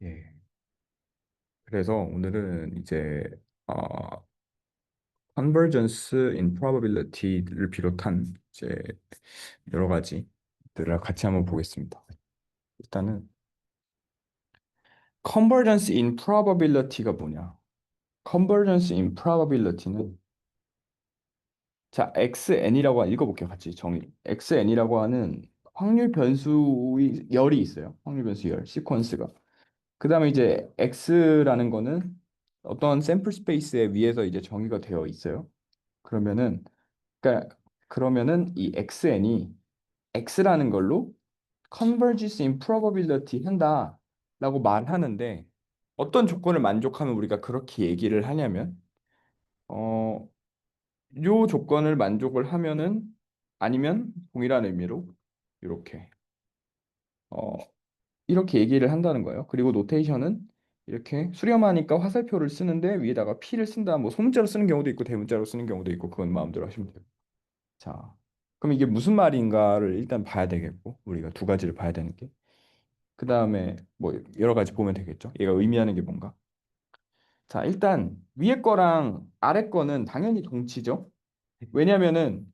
예. 그래서 오늘은 이제 어, convergence in probability를 비롯한 이제 여러 가지들을 같이 한번 보겠습니다. 일단은 convergence in probability가 뭐냐? convergence in probability는 자, xn이라고 읽어볼게요. 같이 정의. xn이라고 하는 확률 변수의 열이 있어요. 확률 변수 열, 시퀀스가. 그 다음에 이제 x라는 거는 어떤 샘플 스페이스에 위에서 이제 정의가 되어 있어요. 그러면은 그러니까 그러면은 이 xn이 x라는 걸로 converges in probability 한다라고 말하는데 어떤 조건을 만족하면 우리가 그렇게 얘기를 하냐면 어, 요 조건을 만족을 하면은 아니면 동일한 의미로 이렇게 어, 이렇게 얘기를 한다는 거예요. 그리고 노테이션은 이렇게 수렴하니까 화살표를 쓰는데 위에다가 P를 쓴다. 뭐 소문자로 쓰는 경우도 있고 대문자로 쓰는 경우도 있고 그건 마음대로 하시면 돼요. 자, 그럼 이게 무슨 말인가를 일단 봐야 되겠고 우리가 두 가지를 봐야 되는 게. 그 다음에 뭐 여러 가지 보면 되겠죠. 얘가 의미하는 게 뭔가. 자, 일단 위에 거랑 아래 거는 당연히 동치죠. 왜냐면은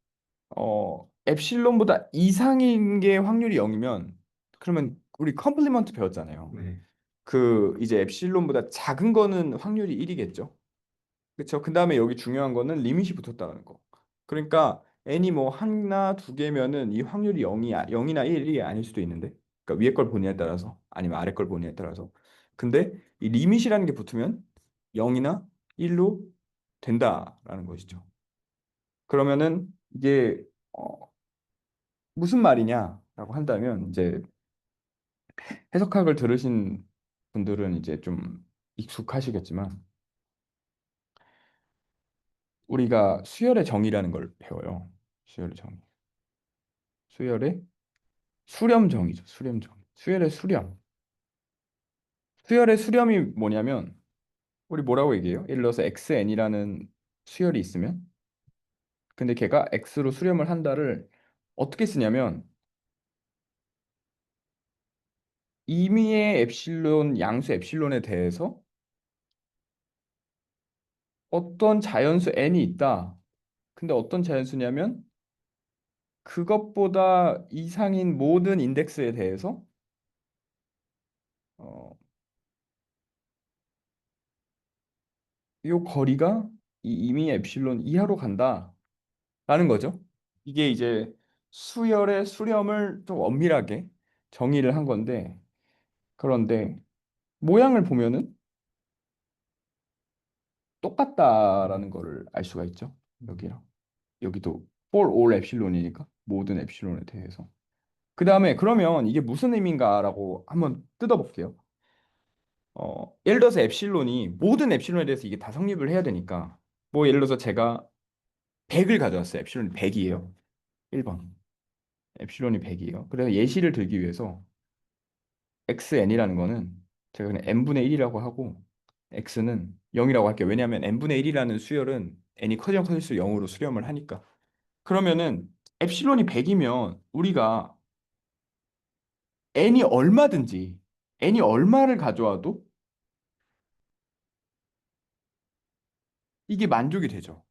엡실론보다 이상인 게 확률이 0이면 그러면 우리 컴플리먼트 배웠잖아요. 네. 그 이제 엡실론보다 작은 거는 확률이 1이겠죠. 그렇죠? 그다음에 여기 중요한 거는 리밋이 붙었다는 거. 그러니까 n이 뭐 하나 두 개면은 이 확률이 0이나 1이 아닐 수도 있는데. 그러니까 위에 걸 보느냐에 따라서 아니면 아래 걸 보느냐에 따라서. 근데 이 리밋이라는 게 붙으면 0이나 1로 된다라는 것이죠. 그러면은 이게 무슨 말이냐라고 한다면 이제 해석학을 들으신 분들은 이제 좀 익숙하시겠지만 우리가 수열의 정의라는 걸 배워요. 수열의 정의. 수열의 수렴정의죠. 수렴정의. 수열의 수렴. 수열의 수렴이 뭐냐면 우리 뭐라고 얘기해요? 예를 들어서 xn이라는 수열이 있으면 근데 걔가 x로 수렴을 한다를 어떻게 쓰냐면 임의의 엡실론 양수 엡실론에 대해서 어떤 자연수 n이 있다. 근데 어떤 자연수냐면 그것보다 이상인 모든 인덱스에 대해서 어, 요 거리가 이 이미 엡실론 이하로 간다라는 거죠. 이게 이제 수열의 수렴을 좀 엄밀하게 정의를 한 건데 그런데 모양을 보면은 똑같다라는 거를 알 수가 있죠. 여기랑 여기도 for all 엡실론이니까 모든 엡실론에 대해서. 그 다음에 그러면 이게 무슨 의미인가라고 한번 뜯어볼게요. 예를 들어서 엡실론이 모든 엡실론에 대해서 이게 다 성립을 해야 되니까 뭐 예를 들어서 제가 100을 가져왔어요. 엡실론이 100이에요. 1번. 엡실론이 100이에요. 그래서 예시를 들기 위해서 xn이라는 거는 제가 그냥 n분의 1이라고 하고 x는 0이라고 할게요. 왜냐하면 n분의 1이라는 수열은 n이 커지면 커질수록 0으로 수렴을 하니까. 그러면은 엡실론이 100이면 우리가 n이 얼마를 가져와도 이게 만족이 되죠.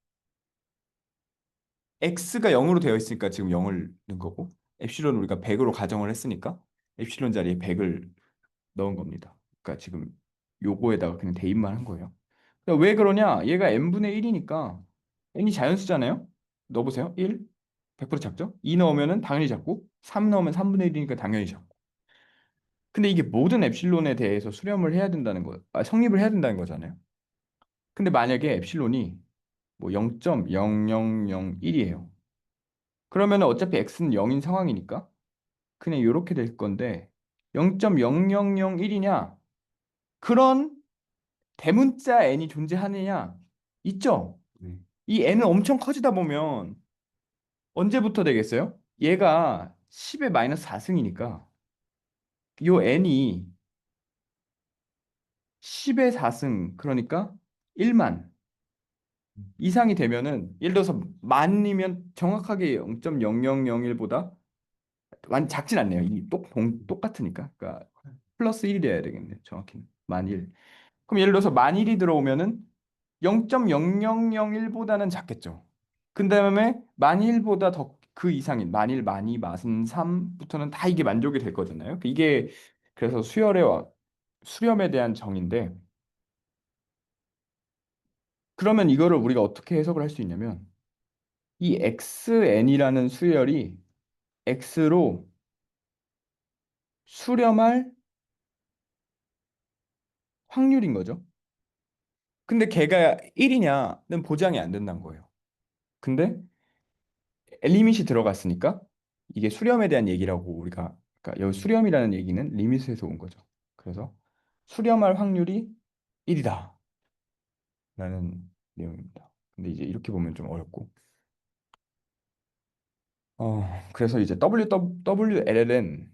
x가 0으로 되어 있으니까 지금 0을 넣은 거고 엡실론 우리가 100으로 가정을 했으니까 엡실론 자리에 100을 넣은 겁니다. 그러니까 지금 요거에다가 그냥 대입만 한 거예요. 그러니까 왜 그러냐? 얘가 n분의 1이니까 n이 자연수잖아요. 넣어보세요. 1, 100% 작죠? 2 넣으면은 당연히 작고 3 넣으면 3분의 1이니까 당연히 작고. 근데 이게 모든 엡실론에 대해서 수렴을 해야 된다는 거, 성립을 해야 된다는 거잖아요. 근데 만약에 엡실론이 뭐 0.0001이에요. 그러면 어차피 x는 0인 상황이니까 그냥 이렇게 될 건데 0.0001이냐? 그런 대문자 n이 존재하느냐? 있죠. 네. 이 n은 엄청 커지다 보면 언제부터 되겠어요? 얘가 10의 마이너스 4승이니까 요 n이 10의 4승 그러니까 1만 이상이 되면은 예를 들어서 만이면 정확하게 0.0001보다 완 작진 않네요. 똑같으니까. 그러니까 플러스 1이 돼야 되겠네. 정확히는. 만일. 그럼 예를 들어서 만일이 들어오면은 0.0001보다는 작겠죠. 그 다음에 만일보다 더 그 이상인 만일, 만이, 마슨, 3부터는 다 이게 만족이 될 거잖아요. 이게 그래서 수렴에 대한 정의인데 그러면 이거를 우리가 어떻게 해석을 할 수 있냐면 이 xn이라는 수열이 x로 수렴할 확률인 거죠. 근데 걔가 1이냐는 보장이 안 된다는 거예요. 근데 리밋이 들어갔으니까 이게 수렴에 대한 얘기라고 우리가 그러니까 여기 수렴이라는 얘기는 리밋에서 온 거죠. 그래서 수렴할 확률이 1이다 라는 내용입니다. 근데 이제 이렇게 보면 좀 어렵고 그래서 이제 WLLN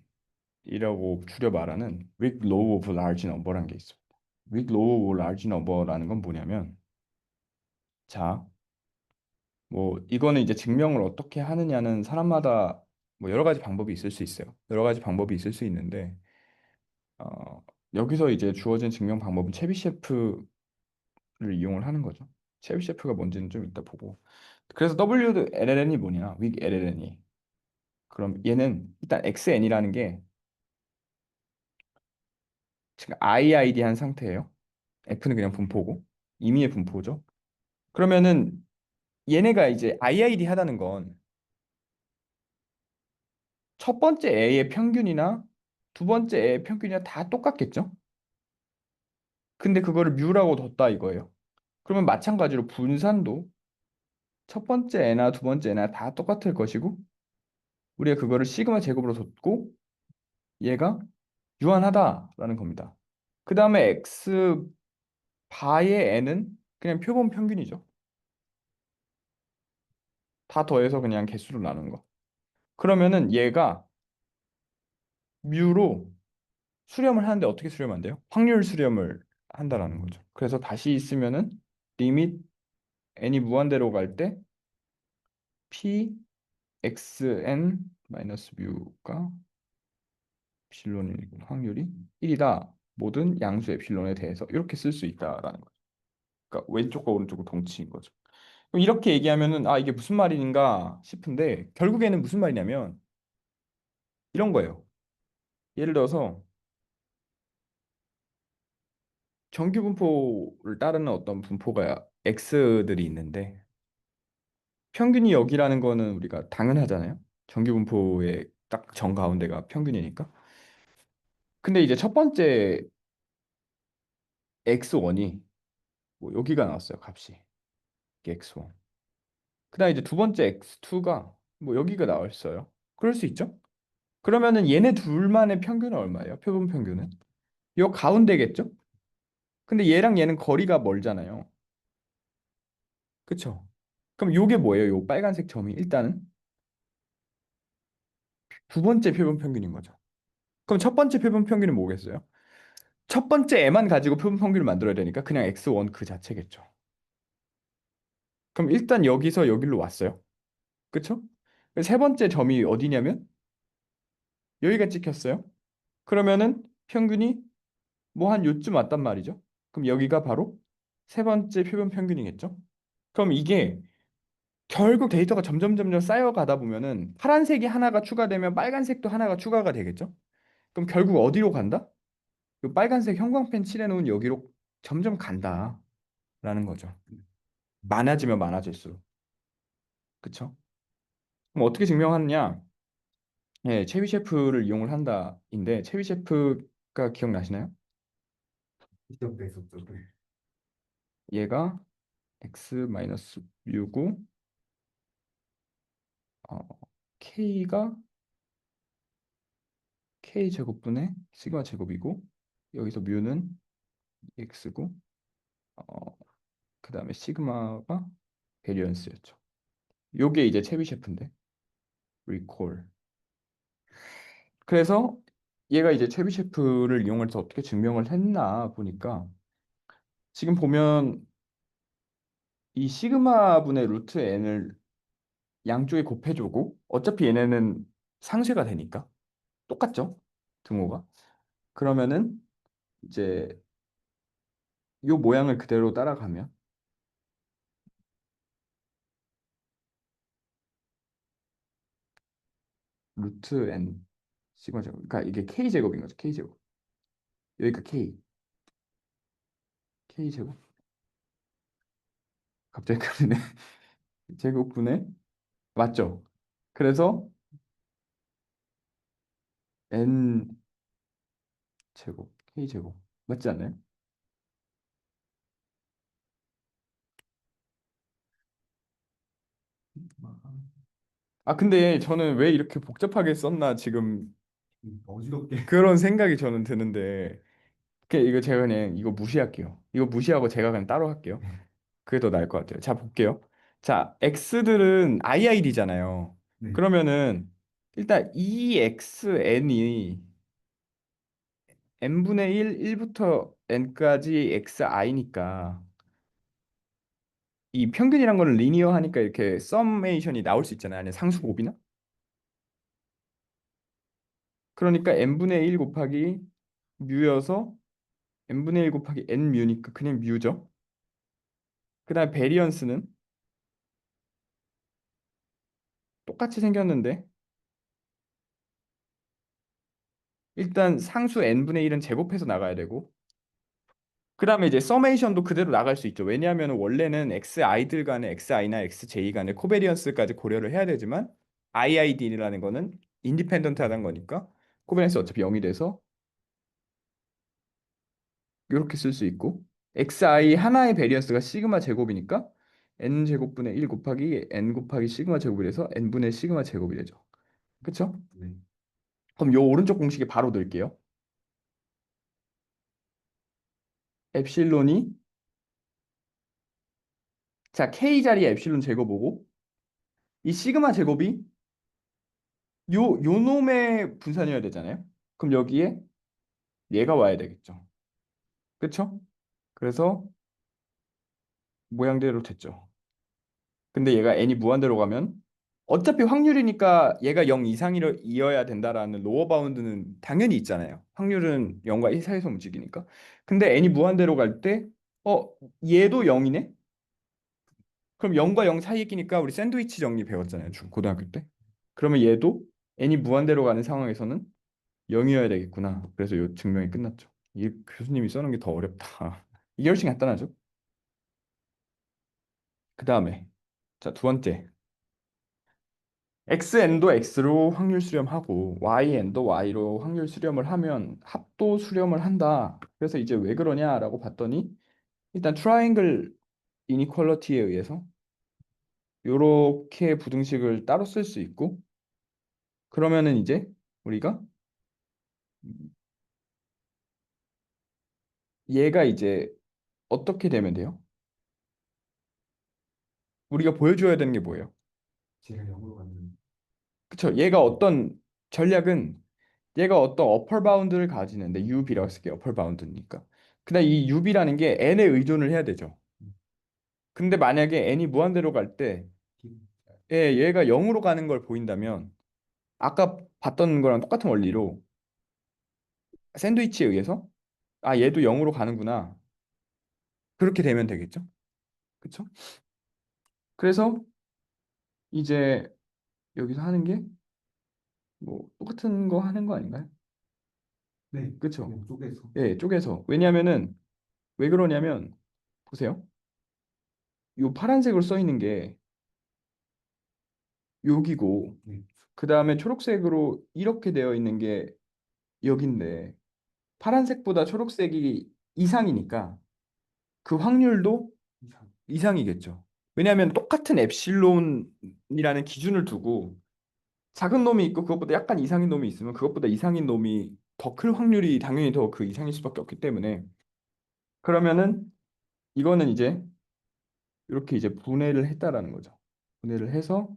이라고 줄여 말하는 weak law of large number라는 게 있습니다. weak law of large number라는 건 뭐냐면 자, 뭐 이거는 이제 증명을 어떻게 하느냐는 사람마다 뭐 여러 가지 방법이 있을 수 있어요. 여러 가지 방법이 있을 수 있는데 어, 여기서 이제 주어진 증명 방법은 체비셰프를 이용을 하는 거죠. 체비셰프가 뭔지는 좀 이따 보고. 그래서 WLLN이 뭐냐? weak LLN이. 그럼 얘는 일단 XN이라는 게 지금 IID 한 상태예요. F는 그냥 분포고 임의의 분포죠. 그러면은 얘네가 이제 IID 하다는 건 첫 번째 A의 평균이나 두 번째 A의 평균이나 다 똑같겠죠? 근데 그거를 뮤라고 뒀다 이거예요. 그러면 마찬가지로 분산도 첫 번째 A나 두 번째 A나 다 똑같을 것이고 우리가 그거를 시그마 제곱으로 뒀고 얘가 유한하다라는 겁니다. 그 다음에 X 바의 N은 그냥 표본 평균이죠. 다 더해서 그냥 개수로 나눈 거. 그러면은 얘가 뮤로 수렴을 하는데 어떻게 수렴한대요? 확률 수렴을 한다라는 거죠. 그래서 다시 쓰면은 리밋 n이 무한대로 갈 때 p xn 마이너스 뮤가 엡실론일 확률이 1이다. 모든 양수 에필론에 대해서 이렇게 쓸 수 있다라는 거죠. 그러니까 왼쪽과 오른쪽은 동치인 거죠. 그럼 이렇게 얘기하면은 아 이게 무슨 말인가 싶은데 결국에는 무슨 말이냐면 이런 거예요. 예를 들어서 정규 분포를 따르는 어떤 분포가 x들이 있는데 평균이 여기라는 거는 우리가 당연하잖아요. 정규분포의 딱 정가운데가 평균이니까. 근데 이제 첫 번째 x1이 뭐 여기가 나왔어요, 값이. 이게 x1. 그다음 이제 두 번째 x2가 뭐 여기가 나왔어요. 그럴 수 있죠? 그러면은 얘네 둘만의 평균은 얼마예요? 표본 평균은? 요 가운데겠죠? 근데 얘랑 얘는 거리가 멀잖아요. 그쵸? 그럼 요게 뭐예요? 요 빨간색 점이 일단은 두 번째 표본 평균인 거죠. 그럼 첫 번째 표본 평균은 뭐겠어요? 첫 번째 애만 가지고 표본 평균을 만들어야 되니까 그냥 x1 그 자체겠죠. 그럼 일단 여기서 여기로 왔어요. 그쵸? 세 번째 점이 어디냐면 여기가 찍혔어요. 그러면은 평균이 뭐 한 요쯤 왔단 말이죠. 그럼 여기가 바로 세 번째 표본 평균이겠죠. 그럼 이게 결국 데이터가 점점 쌓여가다 보면은 파란색이 하나가 추가되면 빨간색도 하나가 추가가 되겠죠. 그럼 결국 어디로 간다? 이 빨간색 형광펜 칠해놓은 여기로 점점 간다라는 거죠. 많아지면 많아질수록. 그쵸? 그럼 어떻게 증명하느냐? 예, 체비셰프를 이용을 한다인데 체비셰프가 기억나시나요? 이쪽도 있었죠. 네. 얘가 x 마이너스 뮤고 어, k가 k 제곱분의 시그마 제곱이고 여기서 뮤는 x고 어, 그다음에 시그마가 베리언스였죠. 요게 이제 체비셰프인데 recall. 그래서 얘가 이제 체비셰프를 이용해서 어떻게 증명을 했나 보니까 지금 보면 이 시그마 분의 루트 n을 양쪽에 곱해주고 어차피 얘네는 상쇄가 되니까 똑같죠? 등호가. 그러면은 이제 요 모양을 그대로 따라가면 루트 n 시그마 제곱. 그러니까 이게 k 제곱인 거죠. k 제곱. 여기가 k 제곱. 갑자기 그러네. 제곱분의 맞죠? 그래서 n 제곱 k 제곱 맞지 않나요? 아 근데 저는 왜 이렇게 복잡하게 썼나 지금 어지럽게. 그런 생각이 저는 드는데 이거 제가 그냥 이거 무시할게요. 이거 무시하고 제가 그냥 따로 할게요. 네. 그게 더 나을 것 같아요. 자, 볼게요. 자, x들은 iid잖아요. 네. 그러면은 일단 2xn이 n분의 1, 1부터 n까지 xi니까 이 평균이란 거는 리니어하니까 이렇게 썸메이션이 나올 수 있잖아요. 아니 상수 곱이나? 그러니까 n분의 1 곱하기 뮤여서 n분의 1 곱하기 n 뮤니까 그냥 뮤죠. 그다음에 베리언스는 똑같이 생겼는데 일단 상수 n분의 1은 제곱해서 나가야 되고 그다음에 이제 서메이션도 그대로 나갈 수 있죠. 왜냐하면 원래는 xi들 간의 xi나 xj 간의 코베리언스까지 고려를 해야 되지만 iid라는 거는 인디펜던트하다는 거니까 코베리언스 어차피 0이 돼서 이렇게 쓸 수 있고 xi 하나의 베리언스가 시그마 제곱이니까 n 제곱분의 1 곱하기 n 곱하기 시그마 제곱이 돼서 n분의 시그마 제곱이 되죠. 그쵸? 네. 그럼 요 오른쪽 공식에 바로 넣을게요. 엡실론이 자 k 자리에 엡실론 제곱오고 이 시그마 제곱이 요 놈의 분산이어야 되잖아요. 그럼 여기에 얘가 와야 되겠죠. 그쵸? 그래서 모양대로 됐죠. 근데 얘가 n이 무한대로 가면 어차피 확률이니까 얘가 0 이상이어야 된다라는 로어 바운드는 당연히 있잖아요. 확률은 0과 1 사이에서 움직이니까. 근데 n이 무한대로 갈 때, 얘도 0이네? 그럼 0과 0 사이에 끼니까 우리 샌드위치 정리 배웠잖아요. 고등학교 때. 그러면 얘도 n이 무한대로 가는 상황에서는 0이어야 되겠구나. 그래서 요 증명이 끝났죠. 이 교수님이 써놓은 게 더 어렵다. 이게 훨씬 간단하죠. 그 다음에 자, 두 번째. xn도 x로 확률 수렴하고yn도 y로 확률 수렴을 하면 합도 수렴을 한다. 그래서 이제 왜 그러냐라고 봤더니 일단 트라이앵글 이니퀄리티에 의해서 요렇게 부등식을 따로 쓸 수 있고 그러면은 이제 우리가 얘가 이제 어떻게 되면 돼요? 우리가 보여줘야 되는 게 뭐예요? 제가 영어로 갔는데. 그쵸? 얘가 어떤 전략은 얘가 어떤 어퍼 바운드를 가지는데 UB라고 쓸게요. 어퍼 바운드니까. 근데 이 UB라는 게 n에 의존을 해야 되죠. 근데 만약에 n이 무한대로 갈 때 얘가 0으로 가는 걸 보인다면 아까 봤던 거랑 똑같은 원리로 샌드위치에 의해서 아 얘도 0으로 가는구나. 그렇게 되면 되겠죠? 그쵸? 그래서 이제 여기서 하는 게 뭐 똑같은 거 하는 거 아닌가요? 네. 그쵸? 그냥 쪼개서. 예, 쪼개서. 왜냐면은 왜 그러냐면 보세요. 요 파란색으로 써 있는 게 여기고 네. 그 다음에 초록색으로 이렇게 되어 있는 게 여긴데 파란색보다 초록색이 이상이니까 그 확률도 이상. 이상이겠죠. 왜냐하면 똑같은 엡실론이라는 기준을 두고 작은 놈이 있고 그것보다 약간 이상인 놈이 있으면 그것보다 이상인 놈이 더 클 확률이 당연히 더 그 이상일 수밖에 없기 때문에 그러면은 이거는 이제 이렇게 이제 분해를 했다라는 거죠. 분해를 해서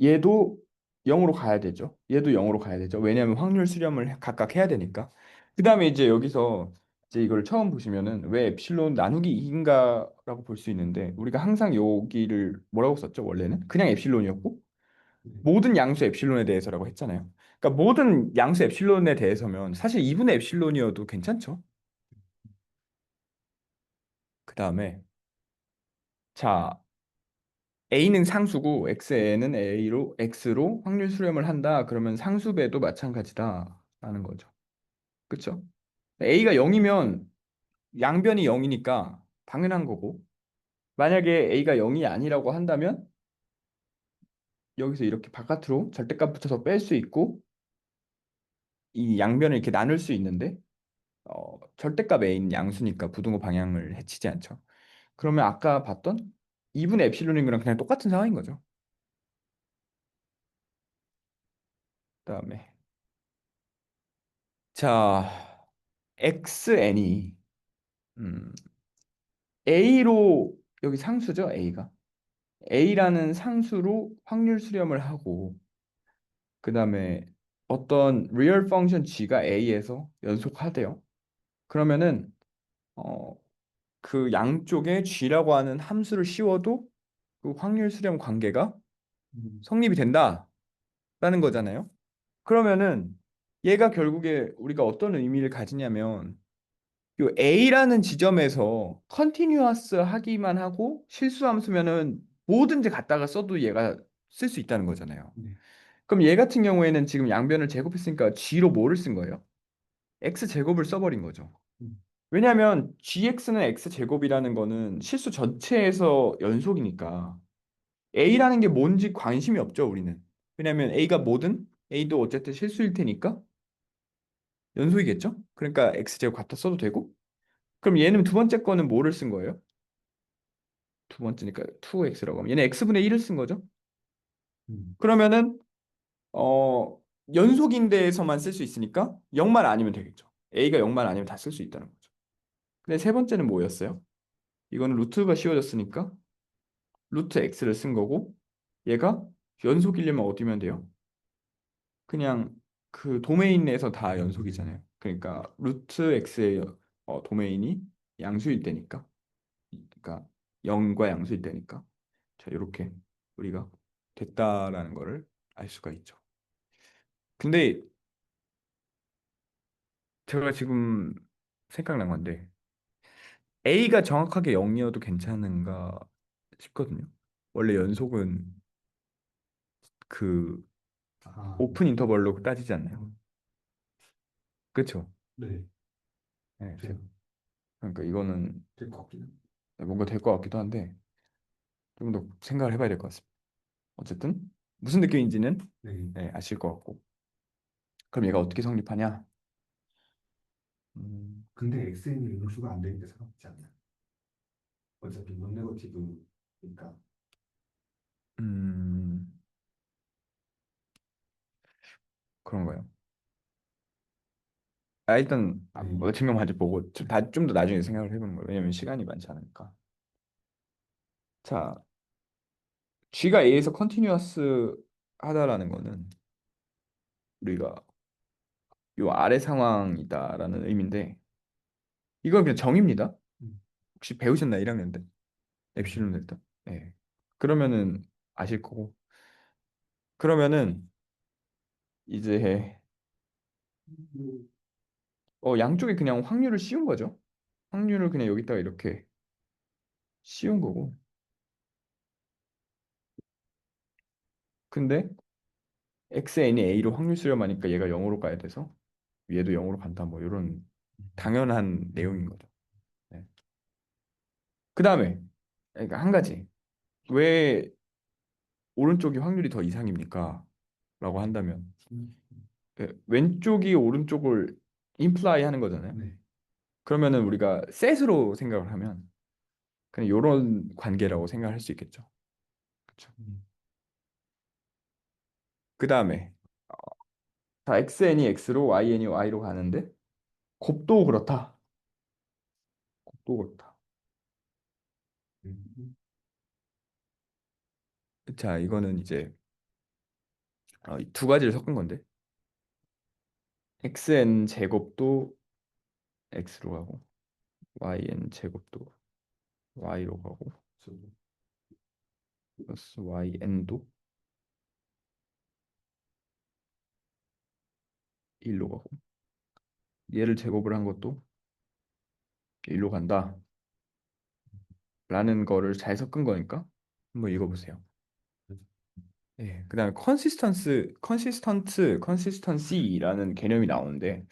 얘도 0으로 가야 되죠. 얘도 0으로 가야 되죠. 왜냐하면 확률 수렴을 각각 해야 되니까. 그 다음에 이제 여기서 이제 이걸 처음 보시면은 왜 엡실론 나누기 2인가라고 볼 수 있는데 우리가 항상 여기를 뭐라고 썼죠? 원래는 그냥 엡실론이었고 네. 모든 양수 엡실론에 대해서라고 했잖아요. 그러니까 모든 양수 엡실론에 대해서면 사실 2분의 엡실론이어도 괜찮죠. 그 다음에 자 A는 상수고 x는 x로 확률 수렴을 한다. 그러면 상수배도 마찬가지다라는 거죠. 그렇죠? A가 0이면 양변이 0이니까 당연한 거고 만약에 A가 0이 아니라고 한다면 여기서 이렇게 바깥으로 절대값 붙여서 뺄 수 있고 이 양변을 이렇게 나눌 수 있는데 절대값 A는 양수니까 부등호 방향을 해치지 않죠. 그러면 아까 봤던 2분의 엡실론인 거랑 그냥 똑같은 상황인 거죠. 그다음에 자 xn이 음, A로 여기 상수죠, A가. A라는 상수로 확률 수렴을 하고 그다음에 어떤 리얼 펑션 g가 A에서 연속하대요. 그러면은 어, 그 양쪽에 g라고 하는 함수를 씌워도 그 확률 수렴 관계가 음, 성립이 된다라는 거잖아요. 그러면은 얘가 결국에 우리가 어떤 의미를 가지냐면 요 A라는 지점에서 컨티뉴어스 하기만 하고 실수함수면은 뭐든지 갖다가 써도 얘가 쓸 수 있다는 거잖아요. 네. 그럼 얘 같은 경우에는 지금 양변을 제곱했으니까 g로 뭐를 쓴 거예요? x 제곱을 써버린 거죠. 음, 왜냐하면 gx는 x 제곱이라는 거는 실수 전체에서 연속이니까 a라는 게 뭔지 관심이 없죠, 우리는. 왜냐하면 a가 뭐든 a도 어쨌든 실수일 테니까 연속이겠죠? 그러니까 x 제곱 갖다 써도 되고 그럼 얘는 두 번째 거는 뭐를 쓴 거예요? 두 번째니까 2x라고 하면 얘는 x분의 1을 쓴 거죠. 음, 그러면은 연속인데에서만 쓸 수 있으니까 0만 아니면 되겠죠. a가 0만 아니면 다 쓸 수 있다는 거죠. 근데 세 번째는 뭐였어요? 이거는 루트가 씌워졌으니까 루트 x를 쓴 거고 얘가 연속이려면 어디면 돼요? 그냥 그 도메인 내에서 다 연속이잖아요. 그러니까 루트 x의 도메인이 양수일 때니까 그러니까 0과 양수일 때니까 자 이렇게 우리가 됐다라는 거를 알 수가 있죠. 근데 제가 지금 생각난 건데 A가 정확하게 0이어도 괜찮은가 싶거든요. 원래 연속은 그 아, 오픈 인터벌로 따지지 않나요? 어, 그렇죠? 네. 네, 돼요. 그러니까 이거는 될 것 같긴 한데. 뭔가 될 것 같기도 한데 좀 더 생각을 해봐야 될 것 같습니다. 어쨌든 무슨 느낌인지는 네. 네, 아실 것 같고 그럼 얘가 어떻게 성립하냐? 음, 근데 xn이 음수가 안 되는데 상관없지 않나요? 어차피 논네거티브니까. 음, 그런가요? 일단 네. 뭐 증명만지 보고 좀 더 나중에 생각을 해보는 거예요. 왜냐면 시간이 많지 않으니까. 자, G가 A에서 컨티뉴어스 하다라는 거는 우리가 요 아래 상황이다라는 의미인데 이건 그냥 정의입니다. 음, 혹시 배우셨나 1학년 때? 네. 엡실론 델타? 예. 그러면은 아실 거고. 그러면은 이제 음, 양쪽에 그냥 확률을 씌운 거죠. 확률을 그냥 여기다가 이렇게 씌운 거고. 근데 xn이 a로 확률 수렴하니까 얘가 0으로 가야 돼서 얘도 0으로 간다 뭐 이런 당연한 내용인 거죠. 네. 그 다음에 그러니까 한 가지 왜 오른쪽이 확률이 더 이상입니까? 라고 한다면 음, 왼쪽이 오른쪽을 imply 하는 거잖아요. 네. 그러면은 우리가 셋으로 생각을 하면 그냥 이런 관계라고 생각할 수 있겠죠. 그렇죠. 음, 그 다음에 자 xn이 x로 yn이 y로 가는데 곱도 그렇다. 곱도 그렇다. 음, 자 이거는 이제 두 가지를 섞은 건데 xn 제곱도 x로 가고 yn 제곱도 y로 가고 저도. 플러스 yn도 1로 가고 얘를 제곱을 한 것도 1로 간다 라는 거를 잘 섞은 거니까 한번 읽어보세요. 예, 그다음에 컨시스턴시라는 개념이 나오는데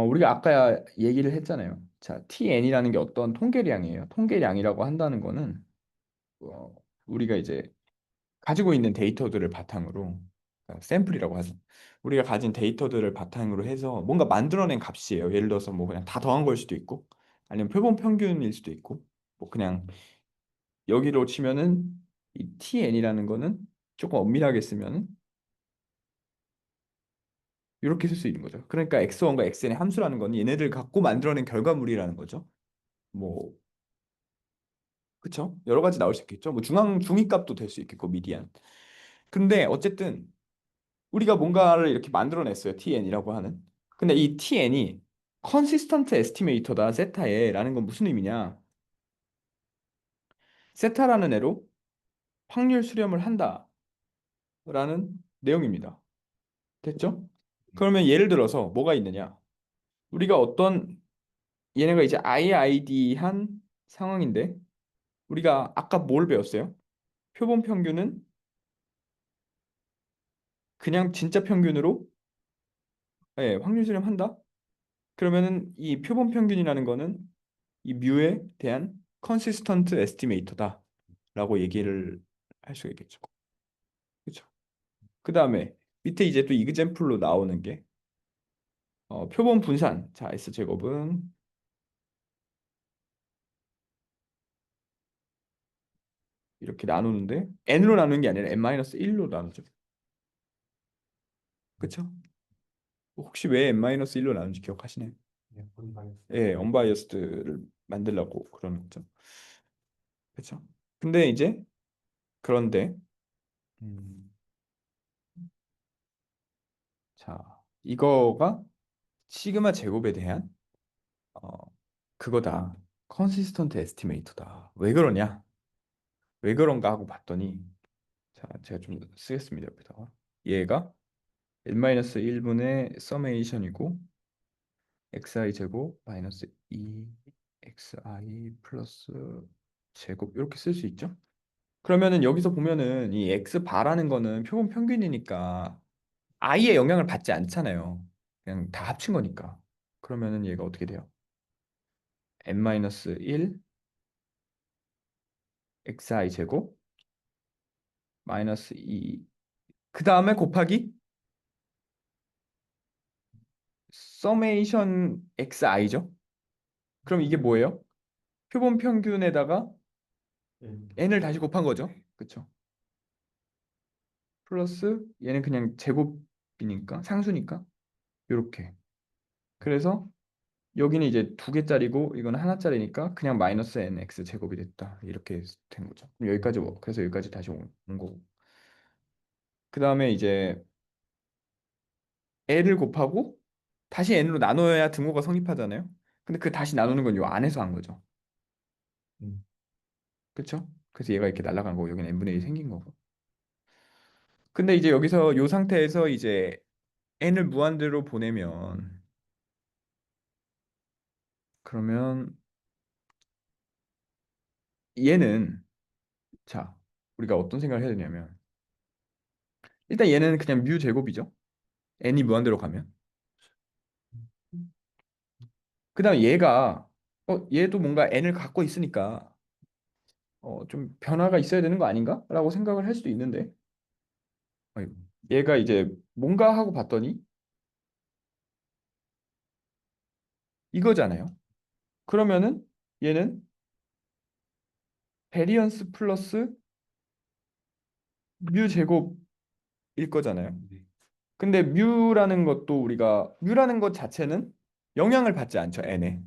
우리가 아까 얘기를 했잖아요. 자, TN이라는 게 어떤 통계량이에요. 통계량이라고 한다는 거는 어, 우리가 이제 가지고 있는 데이터들을 바탕으로 샘플이라고 하죠. 우리가 가진 데이터들을 바탕으로 해서 뭔가 만들어낸 값이에요. 예를 들어서 뭐 그냥 다 더한 걸 수도 있고 아니면 표본 평균일 수도 있고 뭐 그냥 여기로 치면은 이 TN이라는 거는 조금 엄밀하게 쓰면은 이렇게 쓸 수 있는 거죠. 그러니까 X1과 Xn의 함수라는 건 얘네들 갖고 만들어낸 결과물이라는 거죠. 뭐 그쵸? 여러 가지 나올 수 있겠죠. 뭐 중위값도 될 수 있겠고 미디안. 근데 어쨌든 우리가 뭔가를 이렇게 만들어냈어요. TN이라고 하는. 근데 이 TN이 컨시스턴트 에스티메이터다 세타에라는 건 무슨 의미냐? 세타라는 애로 확률 수렴을 한다라는 내용입니다. 됐죠? 그러면 예를 들어서 뭐가 있느냐? 우리가 어떤 얘네가 이제 IID한 상황인데 우리가 아까 뭘 배웠어요? 표본 평균은 그냥 진짜 평균으로 예, 확률 수렴한다. 그러면은 이 표본 평균이라는 거는 이 뮤에 대한 컨시스턴트 에스티메이터다라고 얘기를 할 수가 있겠죠. 그렇죠? 그다음에 밑에 이제 또 이그젬플로 나오는 게 표본 분산. 자, S 제곱은 이렇게 나누는데 n으로 나누는 게 아니라 n-1로 나누죠. 그렇죠? 혹시 왜 n-1로 나누는지 기억하시나요? 예, 본인 방에서. 예, 언바이어스드를 만들려고 그러는 거죠. 그렇죠? 근데 이제 그런데 음, 자, 이거가 시그마 제곱에 대한 어, 그거다. 컨시스턴트 에스티메이터다. 왜 그러냐? 왜 그런가 하고 봤더니 자, 제가 좀 쓰겠습니다. 여기다가 얘가 n-1분의 서메이션이고 xi 제곱 마이너스 2 xi 플러스 제곱 이렇게 쓸 수 있죠? 그러면은 여기서 보면은 이 x 바라는 거는 표본 평균이니까 i의 영향을 받지 않잖아요. 그냥 다 합친 거니까. 그러면은 얘가 어떻게 돼요? n-1 xi 제곱 마이너스 2 그 다음에 곱하기 서메이션 xi죠. 그럼 이게 뭐예요? 표본 평균에다가 예. n을 다시 곱한 거죠. 그쵸? 플러스 얘는 그냥 제곱이니까 상수니까 이렇게. 그래서 여기는 이제 두 개짜리고 이건 하나짜리니까 그냥 마이너스 nx 제곱이 됐다. 이렇게 된 거죠. 그럼 여기까지 그래서 여기까지 다시 온 거고. 그 다음에 이제 n을 곱하고 다시 n으로 나눠야 등호가 성립하잖아요. 근데 그 다시 나누는 건 요 안에서 한 거죠. 음. 그쵸? 그래서 얘가 이렇게 날아간 거고 여기는 n분의 1이 생긴 거고. 근데 이제 여기서 요 상태에서 이제 n을 무한대로 보내면 그러면 얘는 자 우리가 어떤 생각을 해야 되냐면 일단 얘는 그냥 뮤 제곱이죠. n이 무한대로 가면. 그다음에 얘가 얘도 뭔가 n을 갖고 있으니까 좀 변화가 있어야 되는 거 아닌가? 라고 생각을 할 수도 있는데 아이고, 얘가 이제 뭔가 하고 봤더니 이거잖아요. 그러면은 얘는 베리언스 플러스 뮤 제곱일 거잖아요. 네. 근데 뮤라는 것 자체는 영향을 받지 않죠, n에.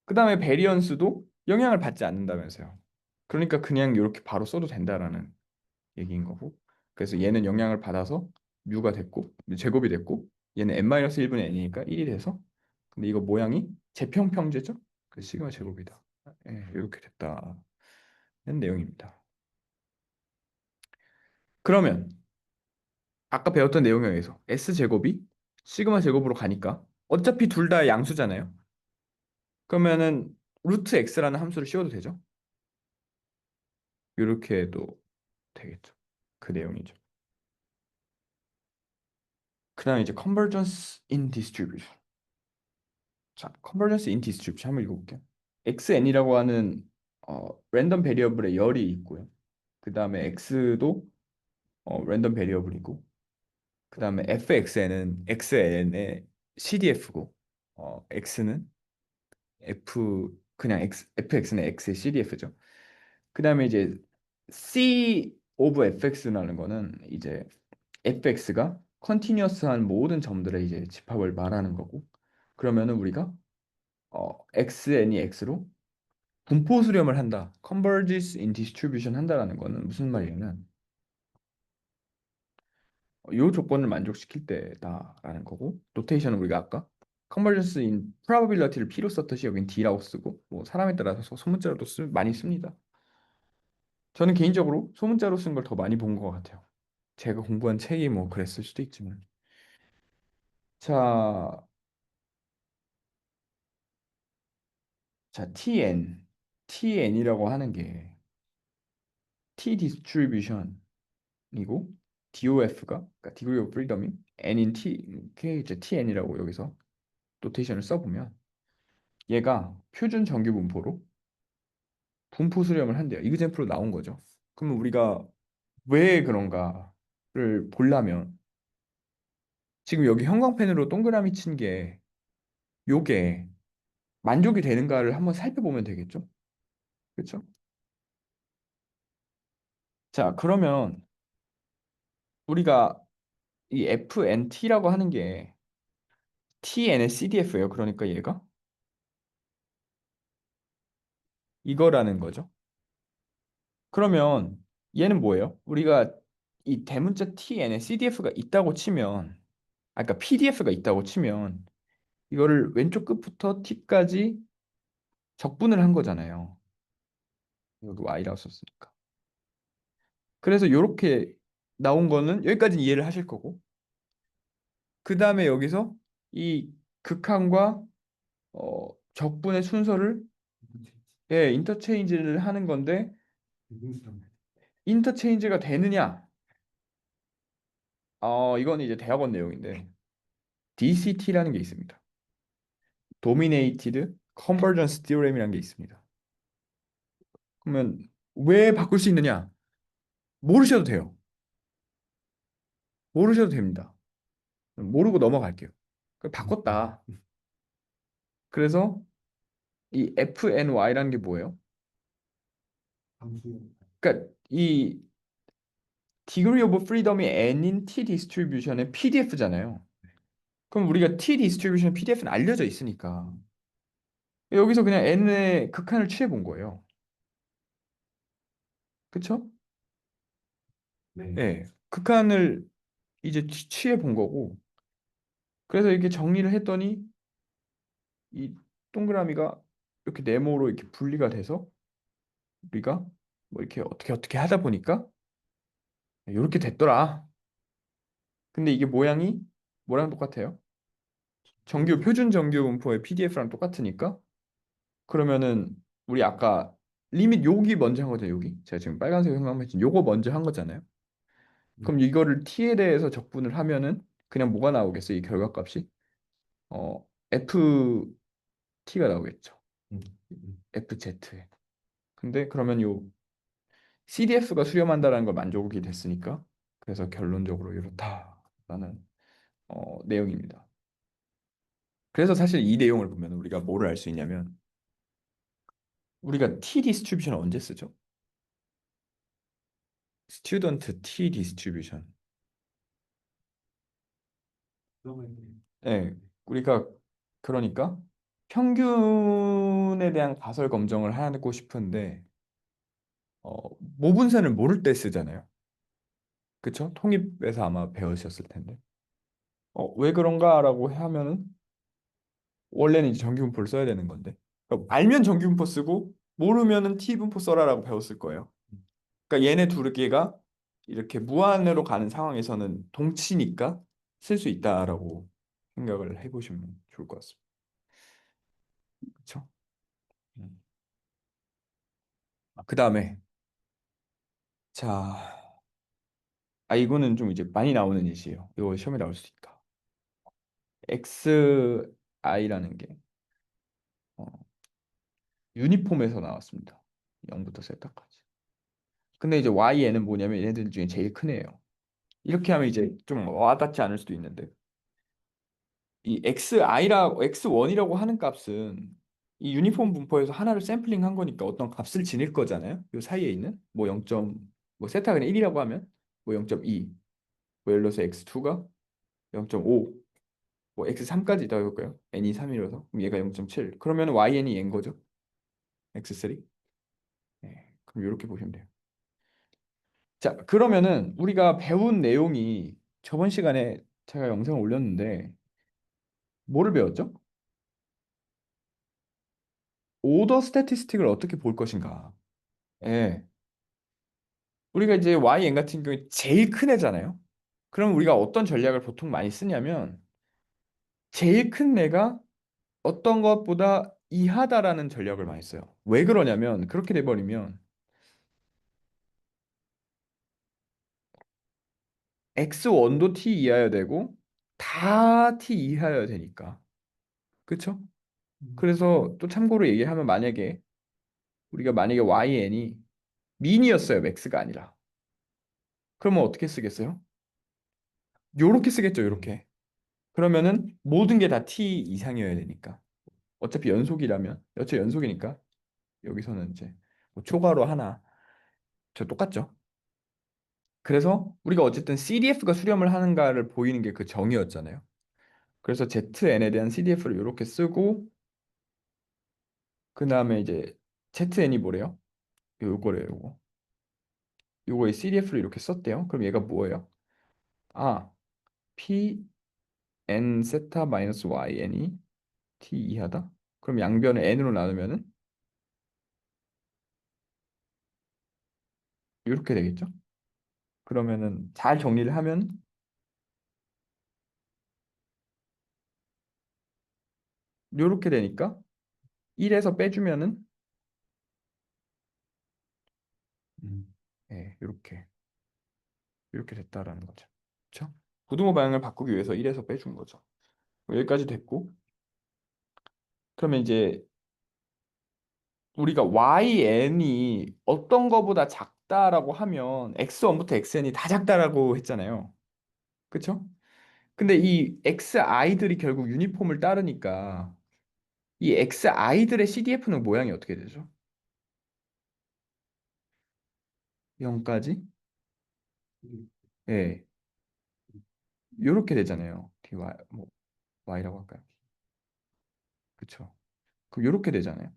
그다음에 베리언스도 영향을 받지 않는다면서요. 그러니까 그냥 이렇게 바로 써도 된다라는 얘기인 거고. 그래서 얘는 영향을 받아서 뮤가 됐고 제곱이 됐고 얘는 n-1분의 n이니까 1이 돼서 근데 이거 모양이 재평평제죠? 그 시그마 제곱이다. 예, 이렇게 됐다는 내용입니다. 그러면 아까 배웠던 내용에 의해서 S 제곱이 시그마 제곱으로 가니까 어차피 둘 다 양수잖아요. 그러면은 루트 x라는 함수를 씌워도 되죠. 이렇게 해도 되겠죠. 그 내용이죠. 그다음에 이제 convergence in distribution. 자, convergence in distribution 한번 읽어볼게요. xn이라고 하는 랜덤 베리어블의 열이 있고요. 그다음에 x도 랜덤 베리어블이고, 그다음에 fxn은 xn의 CDF고, x는 그냥 fx는 x의 CDF죠. 그다음에 이제 C of fx라는 거는 이제 fx가 컨티뉴어스한 모든 점들의 이제 집합을 말하는 거고, 그러면은 우리가 xn이 x로 분포 수렴을 한다, converges in distribution 한다라는 거는 무슨 말이냐면 이 조건을 만족시킬 때다라는 거고, 노테이션은 우리가 아까 convergence in probability를 P로 썼듯이 여긴 D라고 쓰고, 뭐 사람에 따라서 소문자로도 많이 씁니다. 저는 개인적으로 소문자로 쓴 걸 더 많이 본 것 같아요. 제가 공부한 책이 뭐 그랬을 수도 있지만. 자, 자, TN이라고 하는 게 T 디스트리뷰션이고, DOF가 그러니까 degree of freedom이 N인 T, 게 이제 TN이라고 여기서 노테이션을 써보면 얘가 표준 정규 분포로 분포 수렴을 한대요. 이그젠플로 나온 거죠. 그러면 우리가 왜 그런가를 보려면 지금 여기 형광펜으로 동그라미 친 게 요게 만족이 되는가를 한번 살펴보면 되겠죠? 그렇죠? 자, 그러면 우리가 이 FNT라고 하는 게 TN의 CDF예요. 그러니까 얘가 이거라는 거죠. 그러면 얘는 뭐예요? 우리가 이 대문자 TN에 CDF가 있다고 치면, 그러니까 PDF가 있다고 치면 이거를 왼쪽 끝부터 T까지 적분을 한 거잖아요. 여기 Y라고 썼으니까. 그래서 이렇게 나온 거는 여기까지는 이해를 하실 거고, 그 다음에 여기서 이 극한과 적분의 순서를 예, 인터체인지를 하는 건데, 비분수란 말이야. 인터체인지가 되느냐? 이건 이제 대학원 내용인데 DCT라는 게 있습니다. Dominated Convergence Theorem이라는 게 있습니다. 그러면 왜 바꿀 수 있느냐? 모르셔도 돼요. 모르셔도 됩니다. 모르고 넘어갈게요. 바꿨다. 그래서 이 FNY라는 게 뭐예요? 함수. 그러니까 이 degree of freedom이 n인 t distribution의 PDF잖아요. 그럼 우리가 t distribution PDF는 알려져 있으니까 여기서 그냥 n의 극한을 취해 본 거예요. 그쵸? 네. 예. 극한을 이제 취해 본 거고, 그래서 이렇게 정리를 했더니 이 동그라미가 이렇게 네모로 이렇게 분리가 돼서 우리가 뭐 이렇게 어떻게 하다 보니까 이렇게 됐더라. 근데 이게 모양이 뭐랑 똑같아요? 표준 정규 분포의 PDF랑 똑같으니까, 그러면은 우리 아까 리밋 여기 먼저 한 거죠, 여기. 제가 지금 빨간색 형광펜 요거 먼저 한 거잖아요. 그럼 이거를 t에 대해서 적분을 하면은 그냥 뭐가 나오겠어요? 이 결과값이 FT가 나오겠죠. 음, 음. FZ에. 근데 그러면 요 CDF가 수렴한다라는 걸 만족이 됐으니까, 그래서 결론적으로 이렇다라는 내용입니다. 그래서 사실 이 내용을 보면 우리가 뭐를 알 수 있냐면, 우리가 T 디스트리뷰션을 언제 쓰죠? 스튜던트 T 디스트리뷰션. 그러면 네, 우리가 그러니까 평균에 대한 가설 검정을 하고 싶은데 모분선을 모를 때 쓰잖아요. 그쵸? 통입에서 아마 배우셨을 텐데. 왜 그런가라고 하면은 원래는 이제 정기분포를 써야 되는 건데. 그러니까 알면 정기분포 쓰고 모르면은 T분포 써라라고 배웠을 거예요. 그러니까 얘네 두 개가 이렇게 무한으로 가는 상황에서는 동치니까 쓸 수 있다라고. 생각을 해보시면 좋을 것 같습니다. 그렇죠? 그 다음에 자, 이거는 좀 이제 많이 나오는 예시예요. 이거 시험에 나올 수 있다. XI라는 게 유니폼에서 나왔습니다. 0부터 세타까지. 근데 이제 YN은 뭐냐면 얘네들 중에 제일 큰 애예요. 이렇게 하면 이제 좀 와닿지 않을 수도 있는데 이 X1이라고 하는 값은 이 유니폼 분포에서 하나를 샘플링 한 거니까 어떤 값을 지닐 거잖아요. 요 사이에 있는 뭐 0. 뭐 세타 그냥 1이라고 하면 뭐 0.2, 뭐 예를 들어서 X2가 0.5, 뭐 X3까지 더 해볼까요? n이 3이라서 그럼 얘가 0.7. 그러면 YN이 n 거죠. X3. 네, 그럼 이렇게 보시면 돼요. 자, 그러면은 우리가 배운 내용이 저번 시간에 제가 영상을 올렸는데 뭐를 배웠죠? 오더 스태티스틱을 어떻게 볼 것인가. 예. 우리가 이제 YN 같은 경우에 제일 큰 애잖아요. 그럼 우리가 어떤 전략을 보통 많이 쓰냐면 제일 큰 애가 어떤 것보다 이하다라는 전략을 많이 써요. 왜 그러냐면 그렇게 돼버리면 X1도 T 이하여야 되고 다 T 이하여야 되니까. 그쵸? 음. 그래서 또 참고로 얘기하면 만약에 YN이 민이었어요. 맥스가 아니라. 그러면 어떻게 쓰겠어요? 요렇게 쓰겠죠. 네. 요렇게. 그러면은 모든 게 다 T 이상이어야 되니까. 어차피 연속이라면 어차피 연속이니까 여기서는 이제 뭐 초과로 하나 저 똑같죠. 그래서 우리가 어쨌든 CDF가 수렴을 하는가를 보이는 게 그 정의였잖아요. 그래서 ZN에 대한 CDF를 이렇게 쓰고 그 다음에 이제 ZN이 뭐래요? 요거래요. 요거의 CDF를 이렇게 썼대요. 그럼 얘가 뭐예요? 아, PN 세타 마이너스 YN이 T 이하다. 그럼 양변을 N으로 나누면은 이렇게 되겠죠? 그러면은 잘 정리를 하면 이렇게 되니까 1에서 빼주면은 음. 예, 이렇게 됐다라는 거죠. 그렇죠? 부등호 방향을 바꾸기 위해서 1에서 빼준 거죠. 여기까지 됐고 그러면 이제 우리가 YN이 어떤 거보다 작다라고 하면 X1부터 XN이 다 작다라고 했잖아요. 그렇죠? 근데 이 XI들이 결국 유니폼을 따르니까 이 XI들의 CDF는 모양이 어떻게 되죠? 0까지? 예. 요렇게 되잖아요. DY 뭐 Y라고 할까요? 그렇죠? 그럼 요렇게 되잖아요.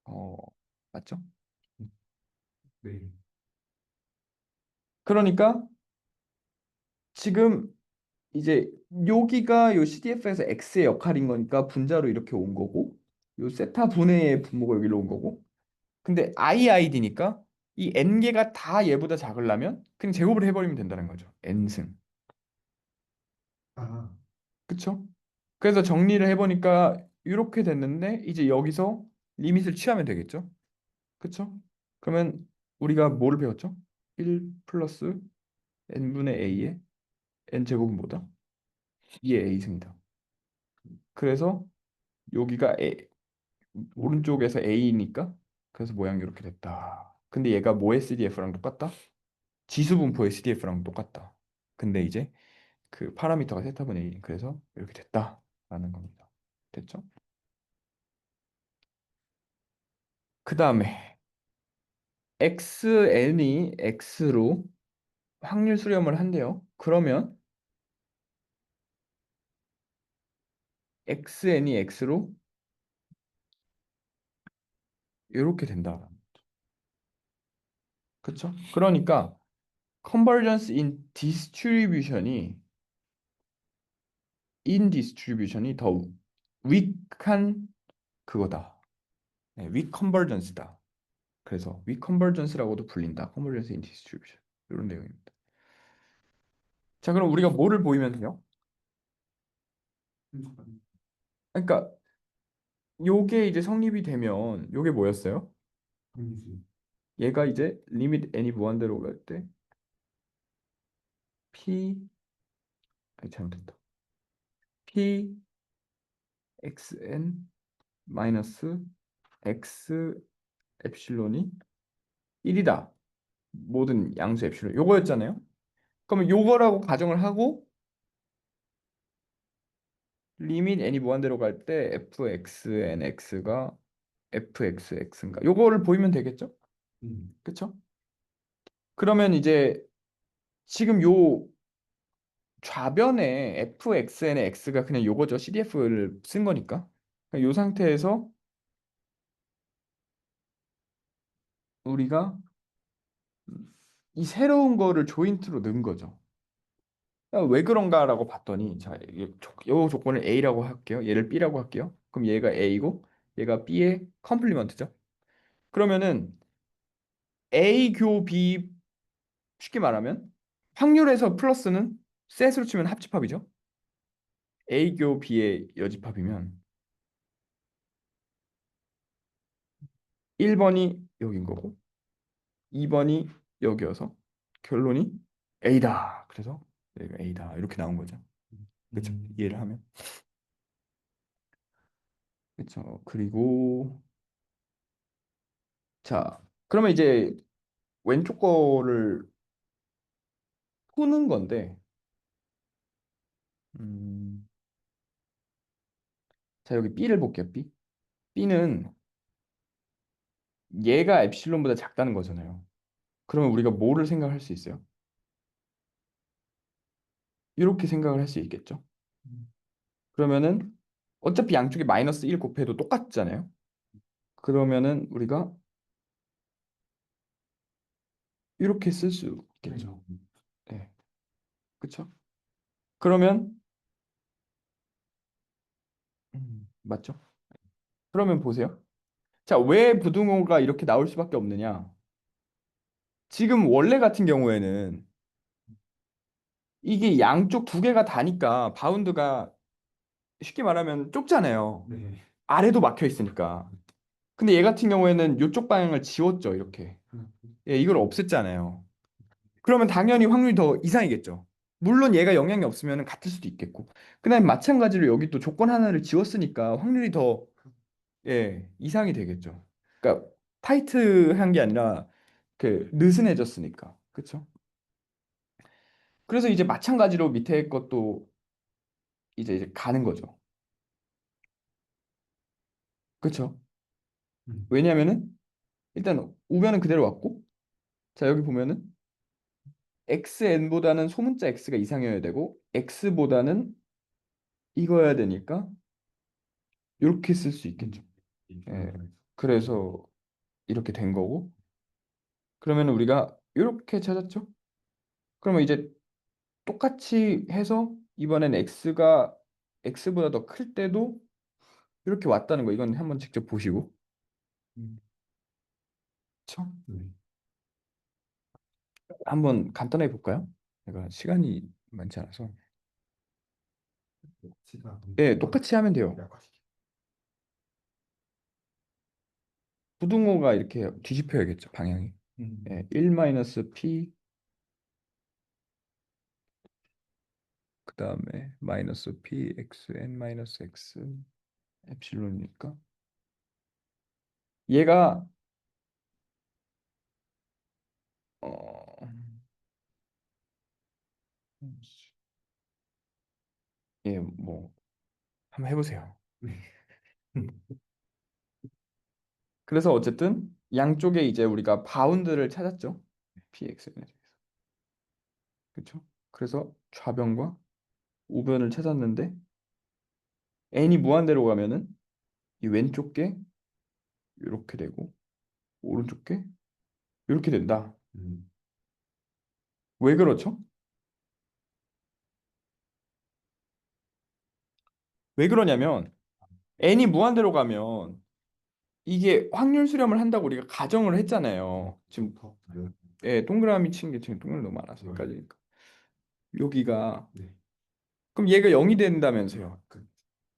어, 맞죠? 네. 그러니까 지금 이제 여기가 요 CDF에서 X의 역할인 거니까 분자로 이렇게 온 거고 요 세타 분해의 분모가 여기로 온 거고 근데 IID니까 이 n개가 다 얘보다 작으려면 그냥 제곱을 해버리면 된다는 거죠. n승. 아, 그쵸? 그래서 정리를 해보니까 이렇게 됐는데 이제 여기서 리밋을 취하면 되겠죠? 그쵸? 그러면 우리가 뭐를 배웠죠? 1 플러스 n분의 a의 n제곱은 뭐다? 2의 a승이다. 그래서 여기가 오른쪽에서 a니까 그래서 모양이 이렇게 됐다. 근데 얘가 뭐의 CDF랑 똑같다? 지수 분포의 CDF랑 똑같다. 근데 이제 그 파라미터가 세타분의 1. 그래서 이렇게 됐다라는 겁니다. 됐죠? 그 다음에 xn이 x로 확률 수렴을 한대요. 그러면 xn이 x로 이렇게 된다. 그렇죠? 그러니까 convergence in distribution이 더 weak한 그거다. 네, weak convergence다. 그래서 weak convergence라고도 불린다. convergence in distribution 이런 내용입니다. 자, 그럼 우리가 뭐를 보이면 돼요? 잠깐만. 그러니까 요게 이제 성립이 되면 요게 뭐였어요? 함수. 얘가 이제 리밋 n이 무한대로 갈 때 p 아니 잘못했다. p xn 마이너스 x 엡실론이 1이다. 모든 양수 엡실론 요거였잖아요. 그러면 요거라고 가정을 하고 리밋 n이 무한대로 갈 때 fxnx가 fxx인가 요거를 보이면 되겠죠? 음. 그쵸? 그러면 이제 지금 요 좌변에 fxn의 x가 그냥 요거죠. CDF를 쓴 거니까. 그러니까 요 상태에서 우리가 이 새로운 거를 조인트로 넣은 거죠. 왜 그런가라고 봤더니 자, 요 조건을 A라고 할게요. 얘를 B라고 할게요. 그럼 얘가 A고 얘가 B의 컴플리먼트죠. 그러면은 A 교 B 쉽게 말하면 확률에서 플러스는 셋으로 치면 합집합이죠. A 교 B의 여집합이면 1번이 여긴 거고 2번이 여기여서 결론이 A다. 그래서 여기가 A다. 이렇게 나온 거죠. 그렇죠? 이해를 하면. 그렇죠. 그리고 자, 그러면 이제 왼쪽 거를 푸는 건데 음, 자, 여기 B를 볼게요. B. B는 얘가 엡실론보다 작다는 거잖아요. 그러면 우리가 뭐를 생각할 수 있어요? 이렇게 생각을 할 수 있겠죠. 그러면은 어차피 양쪽에 마이너스 1 곱해도 똑같잖아요. 그러면은 우리가 이렇게 쓸 수 있겠죠. 네. 그렇죠? 그러면 맞죠? 그러면 보세요. 자, 왜 부등호가 이렇게 나올 수밖에 없느냐? 지금 원래 같은 경우에는 이게 양쪽 두 개가 다니까 바운드가 쉽게 말하면 좁잖아요. 네. 아래도 막혀 있으니까. 근데 얘 같은 경우에는 이쪽 방향을 지웠죠, 이렇게. 예, 이걸 없앴잖아요. 그러면 당연히 확률이 더 이상이겠죠. 물론 얘가 영향이 없으면 같을 수도 있겠고. 그다음 마찬가지로 여기 또 조건 하나를 지웠으니까 확률이 더 예, 이상이 되겠죠. 그러니까 타이트한 게 아니라 그 느슨해졌으니까. 그렇죠? 그래서 이제 마찬가지로 밑에 것도 이제 가는 거죠. 그렇죠? 왜냐면은 일단 우변은 그대로 왔고 자, 여기 보면은 xn보다는 소문자 x가 이상이어야 되고 x보다는 이거여야 되니까 이렇게 쓸 수 있겠죠. 예. 그래서 이렇게 된 거고 그러면 우리가 이렇게 찾았죠. 그러면 이제 똑같이 해서 이번엔 x가 x보다 더 클 때도 이렇게 왔다는 거 이건 한번 직접 보시고 그렇죠? 한번 간단하게 볼까요? 제가 시간이 많지 않아서 예, 똑같이 하면 돼요. 부등호가 이렇게 뒤집혀야겠죠, 방향이. 예, 1-p 그다음에 마이너스 p xn 마이너스 x 엡실론이니까 얘가 어 예, 뭐 한번 해보세요. 그래서 어쨌든 양쪽에 이제 우리가 바운드를 찾았죠. pxn에 대해서. 그렇죠? 그래서 좌변과 우변을 찾았는데 n이 무한대로 가면은 이 왼쪽 게 이렇게 되고 오른쪽 게 이렇게 된다. 왜 그렇죠? 왜 그러냐면 n이 무한대로 가면 이게 확률 수렴을 한다고 우리가 가정을 했잖아요. 지금 예, 동그라미 친 게 지금 동그라미 너무 많아서 헷갈리니까. 여기가 그럼 얘가 0이 된다면서요.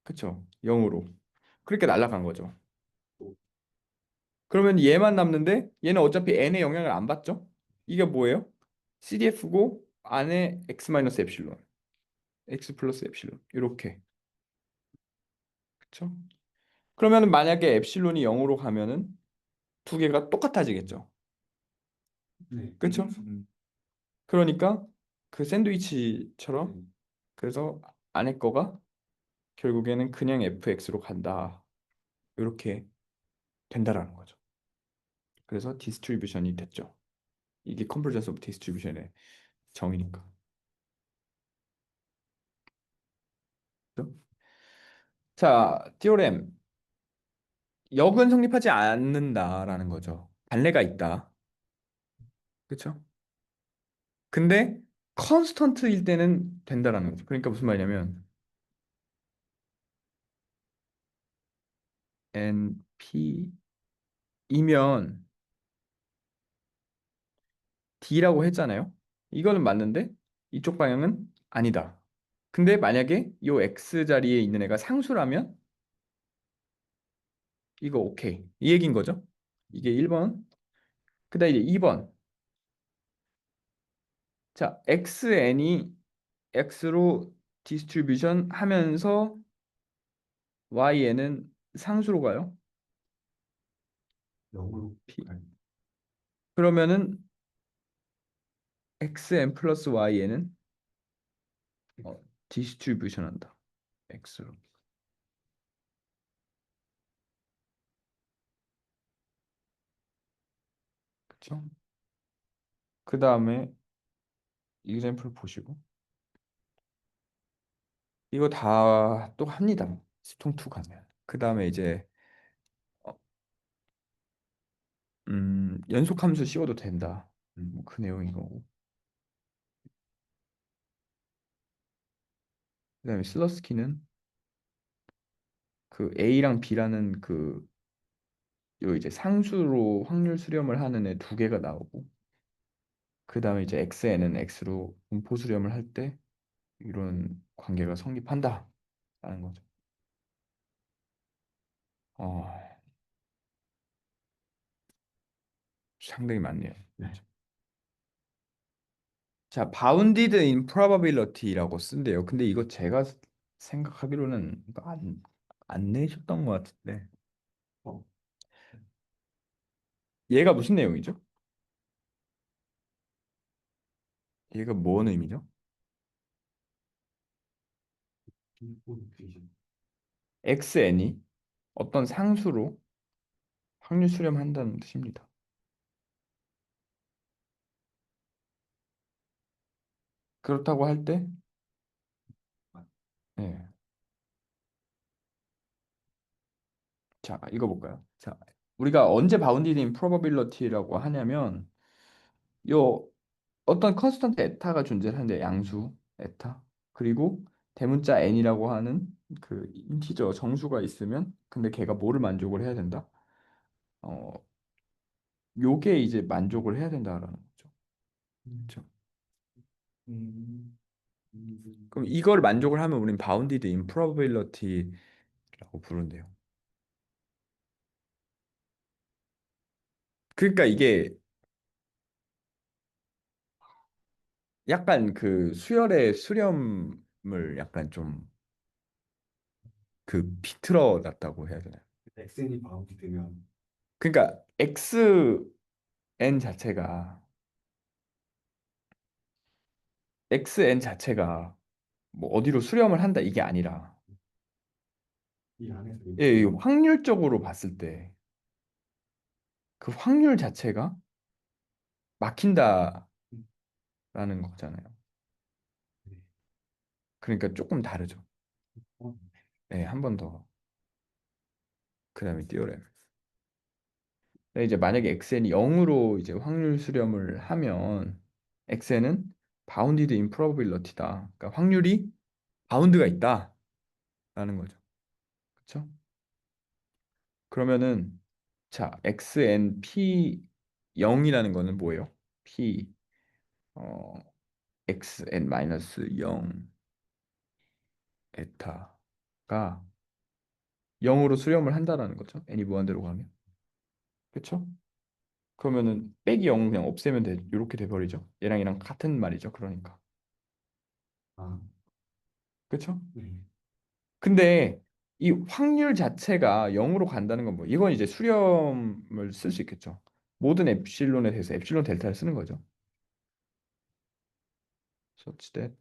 그쵸? 0으로. 그렇게 날아간 거죠. 그러면 얘만 남는데 얘는 어차피 n의 영향을 안 받죠? 이게 뭐예요? CDF고 안에 x 마이너스 엡실론, x 플러스 엡실론 이렇게. 그쵸? 그러면 만약에 엡실론이 0으로 가면은 두 개가 똑같아지겠죠? 네. 그쵸? 그러니까 그 샌드위치처럼 그래서 안에 거가 결국에는 그냥 fx로 간다. 이렇게 된다라는 거죠. 그래서 디스트리뷰션이 됐죠. 이게 컨버전스 오브 디스트리뷰션의 정의니까. 그죠? 자, 티오렘. 역은 성립하지 않는다라는 거죠. 반례가 있다. 그렇죠? 근데 컨스턴트일 때는 된다라는 거죠. 그러니까 무슨 말이냐면 NP이면 D라고 했잖아요. 이거는 맞는데 이쪽 방향은 아니다. 근데 만약에 이 X 자리에 있는 애가 상수라면 이거 오케이. 이 얘기인 거죠. 이게 1번. 그다음에 이제 2번. 자, XN이 X로 디스트리뷰션 하면서 YN은 상수로 가요. 0으로 P. 갈 그러면은 XN 플러스 YN은 디스트리뷰션 한다. X로. 그쵸? 그 다음에 example 보시고 이거 다 또 합니다. 스통2 가면. 그 다음에 이제 어, 연속함수 씌워도 된다. 뭐그 내용인 거고. 그 다음에 슬러스키는 그 A랑 B라는 그 요 이제 상수로 확률 수렴을 하는 애 두 개가 나오고 그 다음에 이제 XN은 X로 분포 수렴을 할 때 이런 관계가 성립한다 라는 거죠. 어, 상당히 많네요. 네. 자, bounded improbability라고 쓴대요. 근데 이거 제가 생각하기로는 이거 안 내셨던 것 같은데. 어, 얘가 무슨 내용이죠? 얘가 뭔 의미죠? 디스트리뷰션. xn이 어떤 상수로 확률 수렴한다는 뜻입니다. 그렇다고 할 때, 예. 자, 이거 볼까요? 자, 우리가 언제 bounded improbability라고 하냐면, 요 어떤 컨스턴트 에타가 존재하는데 양수 에타 그리고 대문자 n이라고 하는 그 인티저 정수가 있으면 근데 걔가 뭐를 만족을 해야 된다? 어, 요게 이제 만족을 해야 된다라는 거죠. 음, 그렇죠? 음, 그럼 이걸 만족을 하면 우린 bounded improbability라고 부른대요. 그러니까 이게 약간 그 수열의 수렴을 약간 좀 그 비틀어 놨다고 해야 되나요? 엑센이 바운드 되면 그러니까 xn 자체가 xn 자체가 뭐 어디로 수렴을 한다 이게 아니라 이 안에서 예, 이 이렇게 확률적으로 봤을 때 그 확률 자체가 막힌다라는 음, 거잖아요. 네. 그러니까 조금 다르죠. 어, 예, 한 번 더. 그다음에 띄어렘. 이제 만약에 xn이 0으로 이제 확률 수렴을 하면 xn은 bounded improbability다. 그러니까 확률이 바운드가 있다라는 거죠. 그렇죠? 그러면은 자, xn p 0이라는 거는 뭐예요? p 어 xn 마이너스 0 에타가 0으로 수렴을 한다라는 거죠. n이 무한대로 가면. 그쵸? 그러면은 빼기 0은 그냥 없애면 돼. 이렇게 돼버리죠. 얘랑 얘랑 같은 말이죠. 그러니까. 아, 그쵸? 네. 근데 이 확률 자체가 0으로 간다는 건 뭐? 이건 이제 수렴을 쓸 수 있겠죠. 모든 엡실론에 대해서 엡실론 델타를 쓰는 거죠. such that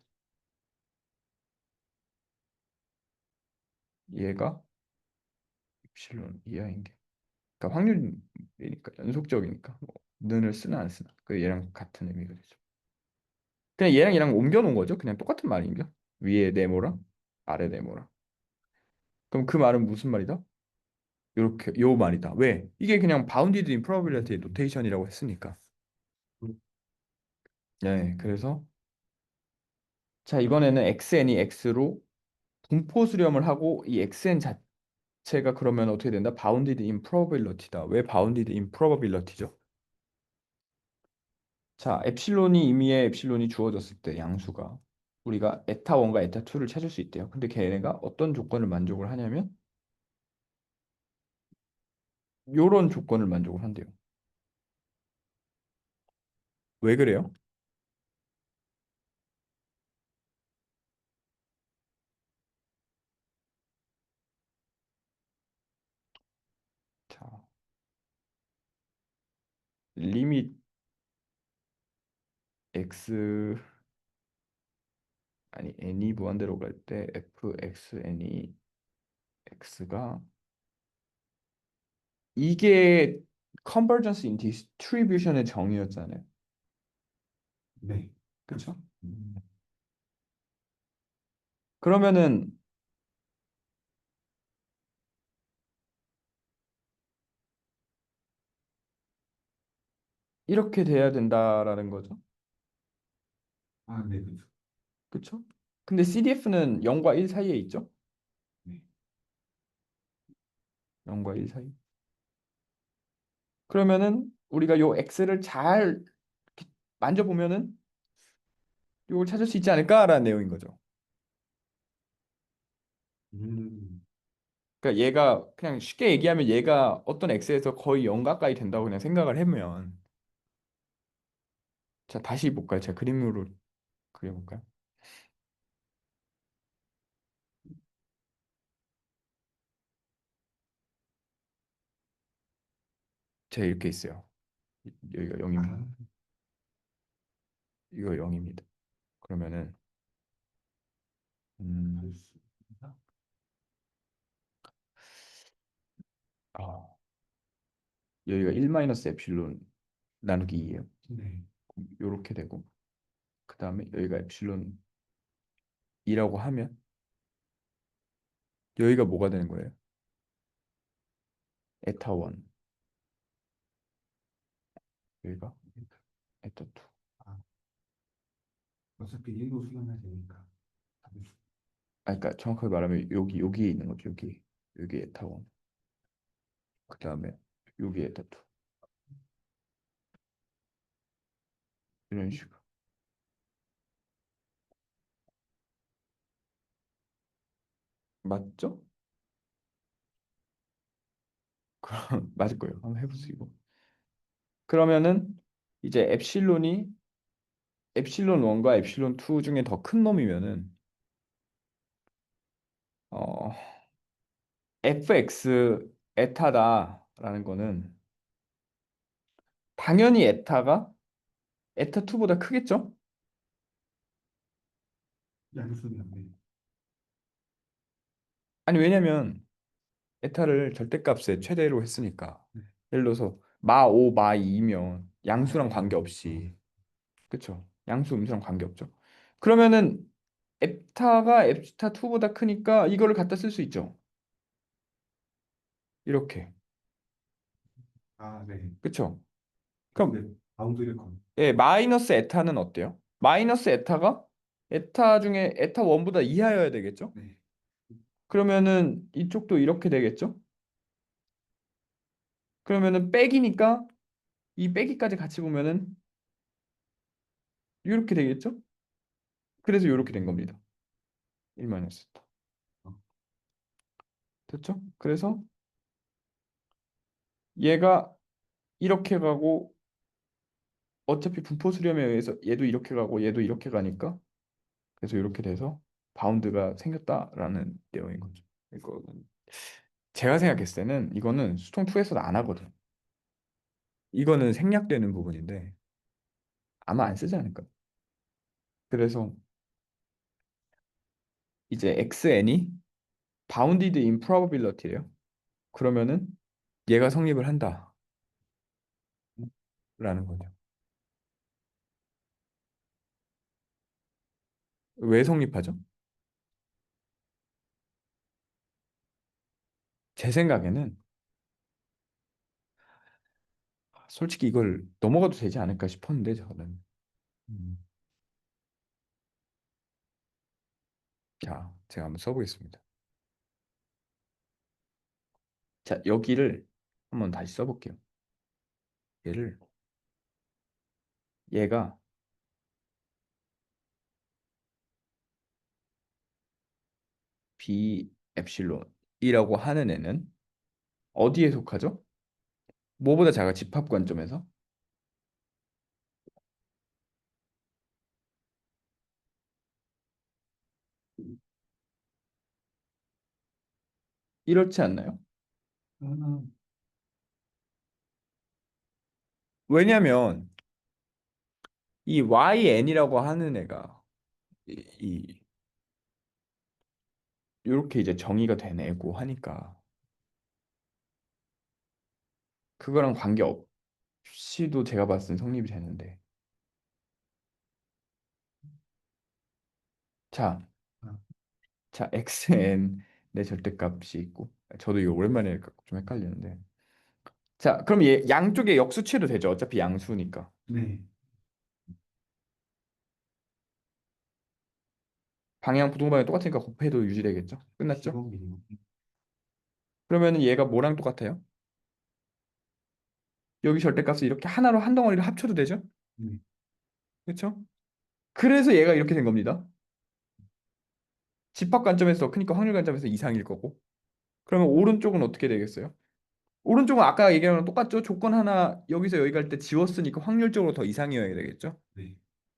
얘가 엡실론 이하인 게. 그러니까 확률이니까 연속적이니까 뭐 는을 쓰나 안 쓰나. 그 얘랑 같은 의미가 되죠. 그냥 얘랑 얘랑 옮겨 놓은 거죠. 그냥 똑같은 말인가? 위에 네모랑 아래 네모랑. 그럼 그 말은 무슨 말이다? 요렇게 요 말이다. 왜? 이게 그냥 bounded improbability notation이라고 했으니까. 네, 그래서 자 이번에는 xn이 x로 분포 수렴을 하고 이 xn 자체가 그러면 어떻게 된다? bounded improbability다. 왜 bounded improbability죠? 자 엡실론이 임의의 엡실론이 주어졌을 때 양수가 우리가 에타 1과 에타 2를 찾을 수 있대요. 근데 걔네가 어떤 조건을 만족을 하냐면 요런 조건을 만족을 한대요. 왜 그래요? 자 리밋 x 아니 n이 무한대로 갈 때 fxn이 x가 이게 컨버전스 인 디스트리뷰션의 정의였잖아요. 네. 그쵸? 그렇죠. 그러면은 이렇게 돼야 된다라는 거죠. 아, 네, 그렇죠. 그쵸? 근데 CDF는 0과 1 사이에 있죠? 네. 0과 1 사이. 그러면은 우리가 요 x를 잘 이렇게 만져보면은 요걸 찾을 수 있지 않을까라는 내용인 거죠. 음, 그러니까 얘가 그냥 쉽게 얘기하면 얘가 어떤 x에서 거의 0 가까이 된다고 그냥 생각을 하면 자 다시 볼까요? 제가 그림으로 그려볼까요? 제가 이렇게 있어요. 여기가 아, 0입니다. 이거 0입니다. 그러면은 음, 알 수 있다. 아, 여기가 1 마이너스 에필론 나누기 2예요. 네. 요렇게 되고 그 다음에 여기가 에필론 2라고 하면 여기가 뭐가 되는 거예요? 에타 1 여기가 에타 2 아, 어차피 일도 수련해야 되니까. 답을 수- 아, 그러니까 정확하게 말하면 여기에 있는 거죠. 여기 에타 1 그 다음에 여기 에타 2 이런 식으로 맞죠? 그럼 맞을 거예요. 한번 해보시고 그러면은 이제 엡실론 1과 엡실론 2 중에 더 큰 놈이면은 어 fx 에타다라는 거는 당연히 에타가 에타 2보다 크겠죠? 양수는 네. 아니 왜냐면 에타를 절대값의 최대로 했으니까 네. 예를 들어서 마 5, 마 2면 양수랑 네. 관계없이 그쵸? 양수 음수랑 관계없죠. 그러면은 에타가 에타 2보다 크니까 이거를 갖다 쓸 수 있죠. 이렇게 아, 네. 그쵸? 그럼 근데 바운드를 건. 예, 마이너스 에타는 어때요? 마이너스 에타가 에타 중에 에타 1보다 이하여야 되겠죠? 네. 그러면은 이쪽도 이렇게 되겠죠? 그러면은 빼기니까 이 빼기까지 같이 보면은 이렇게 되겠죠? 그래서 이렇게 된 겁니다. 1 마이너스 에타. 어, 됐죠? 그래서 얘가 이렇게 가고 어차피 분포 수렴에 의해서 얘도 이렇게 가고 얘도 이렇게 가니까 그래서 이렇게 돼서 바운드가 생겼다라는 내용인 거죠. 이거는 제가 생각했을 때는 이거는 수통 2에서도 안 하거든. 이거는 생략되는 부분인데 아마 안 쓰지 않을까. 그래서 이제 xn이 bounded improbability래요. 그러면은 얘가 성립을 한다라는 거죠. 왜 성립하죠? 제 생각에는 솔직히 이걸 넘어가도 되지 않을까 싶었는데 저는 음. 자, 제가 한번 써보겠습니다. 자, 여기를 한번 다시 써볼게요. 얘를 얘가 B 엡실론이라고 하는 애는 어디에 속하죠? 뭐보다 작아 집합 관점에서 이렇지 않나요? 아, 왜냐면 이 YN이라고 하는 애가 이렇게 이제 정의가 된 애고 하니까 그거랑 관계없이도 제가 봤을 땐 성립이 되는데 자, 아, 자 XN 내 절대값이 있고 저도 이거 오랜만에 갖고 좀 헷갈리는데 자 그럼 얘 양쪽에 역수치해도 되죠 어차피 양수니까 네. 방향 부동방향 똑같으니까 곱해도 유지되겠죠 끝났죠 15mm. 그러면은 얘가 뭐랑 똑같아요 여기 절대값을 이렇게 하나로 한 덩어리를 합쳐도 되죠 네. 그렇죠 그래서 얘가 이렇게 된 겁니다 집합 관점에서 크니까 확률 관점에서 이상일 거고 그러면 오른쪽은 어떻게 되겠어요 오른쪽은 아까 얘기한 거랑 똑같죠 조건 하나 여기서 여기 갈 때 지웠으니까 확률적으로 더 이상이어야 되겠죠 네.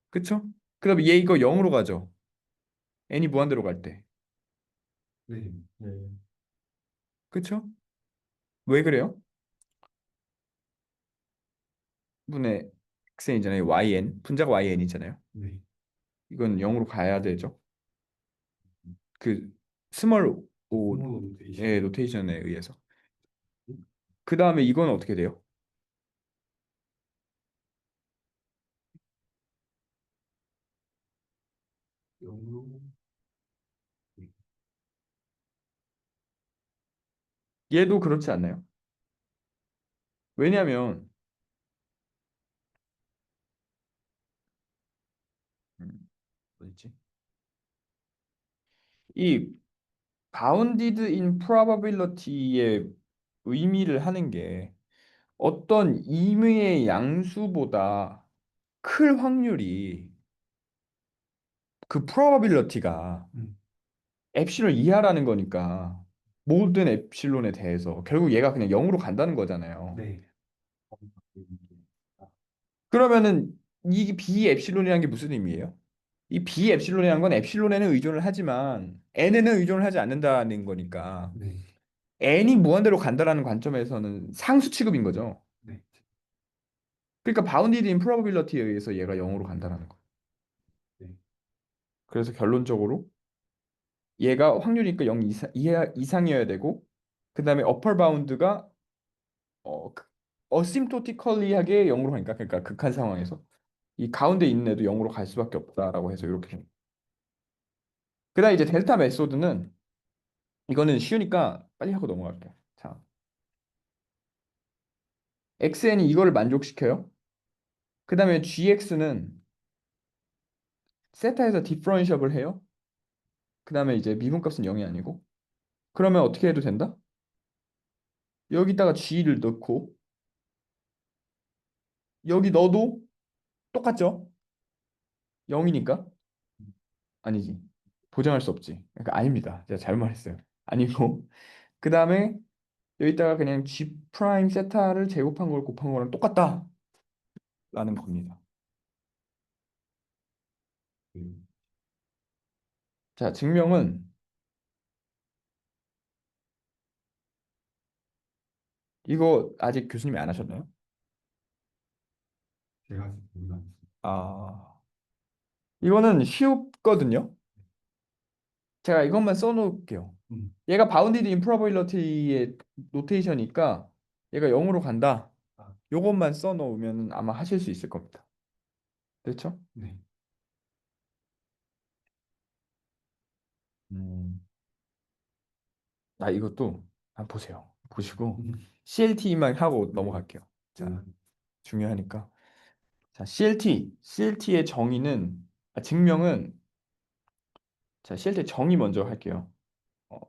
그쵸 그다음에 얘 이거 0으로 가죠 n이 무한대로 갈 때 네. 네. 그쵸 왜 그래요 분의 xn이잖아요 yn 분자가 yn이잖아요 네. 이건 0으로 가야 되죠 그 스몰 스몰 o의 로테이션. 노테이션에 의해서 그 다음에 이건 어떻게 돼요 영로. 네. 얘도 그렇지 않나요 왜냐하면 뭐였지 이 bounded in probability의 의미를 하는 게 어떤 임의의 양수보다 클 확률이 그 probability가 음. 엡실론 이하라는 거니까 모든 엡실론에 대해서 결국 얘가 그냥 0으로 간다는 거잖아요. 네. 그러면은 이 b 엡실론이라는 게 무슨 의미예요? 이 b 엡실론이라는 건 엡실론에는 의존을 하지만 n에는 의존을 하지 않는다는 거니까 네. n이 무한대로 간다라는 관점에서는 상수 취급인 거죠. 네. 그러니까 바운디드 인 프로버빌리티에 의해서 얘가 0으로 간다라는 거. 네. 그래서 결론적으로 얘가 확률이니까 0 이상이어야 되고 그다음에 어퍼 바운드가 어심토티컬리하게 0으로 가니까 그러니까 극한 상황에서 이 가운데 있는 애도 0으로 갈 수밖에 없다라고 해서 이렇게 그다음에 이제 델타 메소드는 이거는 쉬우니까 빨리 하고 넘어갈게요. 자, xn이 이거를 만족시켜요. 그다음에 gx는 세타에서 디퍼런시업을 해요. 그다음에 이제 미분값은 0이 아니고 그러면 어떻게 해도 된다? 여기다가 g를 넣고 여기 넣어도 똑같죠? 0이니까 아니지. 보장할 수 없지. 그러니까 아닙니다. 제가 잘못 말했어요. 아니고 그 다음에 여기다가 그냥 G 프라임 세타를 제곱한 걸 곱한 거랑 똑같다라는 겁니다. 음, 자, 증명은 이거 아직 교수님이 안 하셨나요? 제가 아직 공부 안 했어요. 아, 이거는 쉽거든요. 제가 이것만 써놓을게요. 음. 얘가 바운디드 인프로바빌러티의 노테이션이니까 얘가 0으로 간다. 아, 요것만 써놓으면 아마 하실 수 있을 겁니다. 됐죠? 네. 음. 아, 이것도 한번 보세요. 보시고 음, CLT만 하고 네. 넘어갈게요. 자, 음, 중요하니까. 자, CLT의 정의는 증명은 자, CLT 정의 먼저 할게요. 어,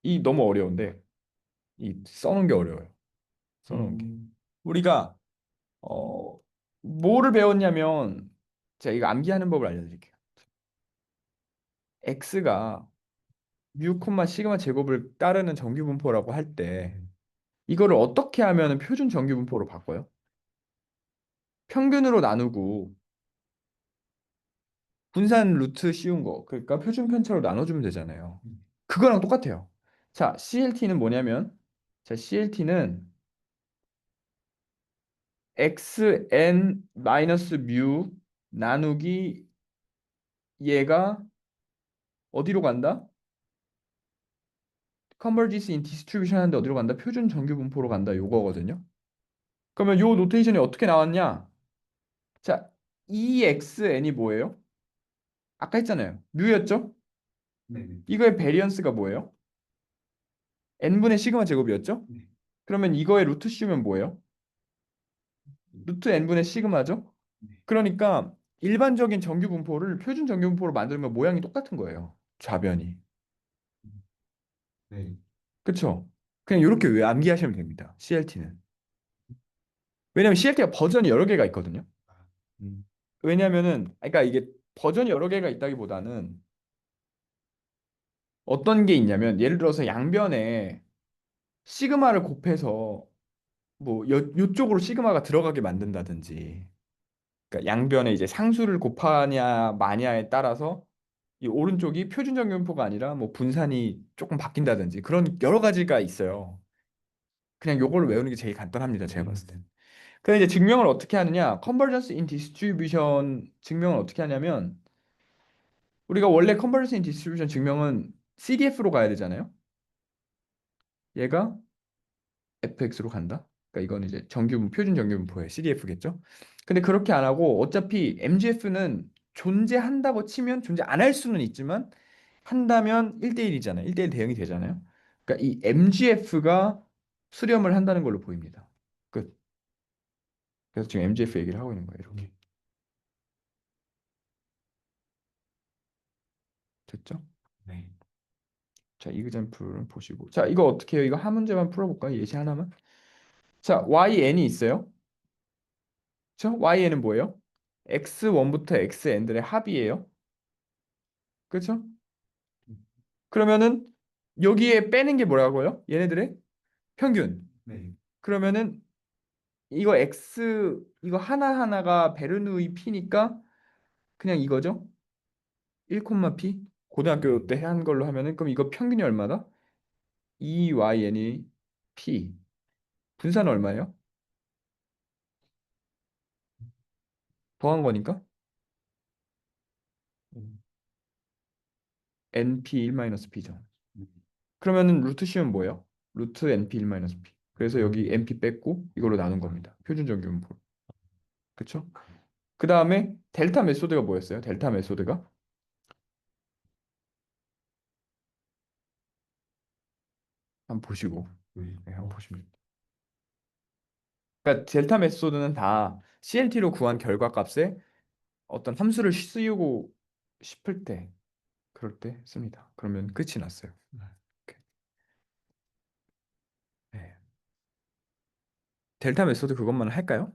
이 너무 어려운데 이 써놓은 게 어려워요. 써놓은 게. 음, 우리가 뭐를 배웠냐면 제가 이거 암기하는 법을 알려드릴게요. x가 뮤 콤마 시그마 제곱을 따르는 정규분포라고 할 때 네. 이거를 어떻게 하면 표준 정규분포로 바꿔요? 평균으로 나누고 분산 루트 씌운 거 그러니까 표준 편차로 나눠주면 되잖아요. 음, 그거랑 똑같아요. 자, CLT는 뭐냐면 자, CLT는 xn 마이너스 뮤 나누기 얘가 어디로 간다? converges in distribution 하는데 어디로 간다? 표준 정규 분포로 간다. 요거거든요. 그러면 요 노테이션이 어떻게 나왔냐? 자, EXN이 뭐예요? 아까 했잖아요. 뮤였죠? 네. 네. 이거의 베리언스가 뭐예요? n분의 시그마 제곱이었죠? 네. 그러면 이거의 루트 씌우면 뭐예요? 루트 n분의 시그마죠? 네. 그러니까 일반적인 정규 분포를 표준 정규 분포로 만들면 모양이 똑같은 거예요. 좌변이. 네. 그쵸? 그냥 이렇게 왜 암기하시면 됩니다. CLT는. 왜냐면 CLT가 버전이 여러 개가 있거든요. 아, 음, 왜냐면은 그러니까 이게 버전이 여러 개가 있다기보다는 어떤 게 있냐면 예를 들어서 양변에 시그마를 곱해서 뭐 요쪽으로 시그마가 들어가게 만든다든지 그러니까 양변에 이제 상수를 곱하냐 마냐에 따라서 이 오른쪽이 표준 정규분포가 아니라 뭐 분산이 조금 바뀐다든지 그런 여러 가지가 있어요. 그냥 요걸 외우는 게 제일 간단합니다. 제가 봤을 때. 그래서 이제 증명을 어떻게 하느냐? 컨버전스 인 디스트리뷰션 증명을 어떻게 하냐면 우리가 원래 컨버전스 인 디스트리뷰션 증명은 CDF로 가야 되잖아요. 얘가 FX로 간다. 그러니까 이건 이제 정규분 표준 정규분포의 CDF겠죠. 근데 그렇게 안 하고 어차피 MGF는 존재한다고 치면 존재 안 할 수는 있지만 한다면 1대1이잖아요. 1대1 대응이 되잖아요. 그러니까 이 MGF가 수렴을 한다는 걸로 보입니다. 끝. 그래서 지금 MGF 얘기를 하고 있는 거예요. 이렇게. 됐죠? 네. 자, 이 example은 보시고. 자, 이거 어떻게 해요? 이거 한 문제만 풀어볼까요? 예시 하나만. 자, YN이 있어요. 그쵸? YN은 뭐예요? X1부터 XN들의 합이에요. 그쵸? 그러면은 여기에 빼는 게 뭐라고요? 얘네들의 평균. 네. 그러면은 이거 X 이거 하나하나가 베르누이 P니까 그냥 이거죠? 1, P 고등학교 네. 때 한 걸로 하면은 그럼 이거 평균이 얼마다? 2YN이 P. 분산은 얼마예요? 더한 거니까 음, NP1-P죠. 네. 그러면은 루트 씌우면 뭐예요? 루트 NP1-P. 그래서 여기 음, NP 뺐고 이걸로 나눈 아, 겁니다. 표준 정규분포. 그쵸? 그 다음에 델타 메소드가 뭐였어요? 델타 메소드가 한번 보시고 네. 네, 한번 보시면 됩니다. 그러니까 델타 메소드는 다 CLT로 구한 결과값에 어떤 함수를 씌우고 싶을 때 그럴 때 씁니다. 그러면 끝이 났어요. 이렇게. 네. 델타 메소드 그것만 할까요?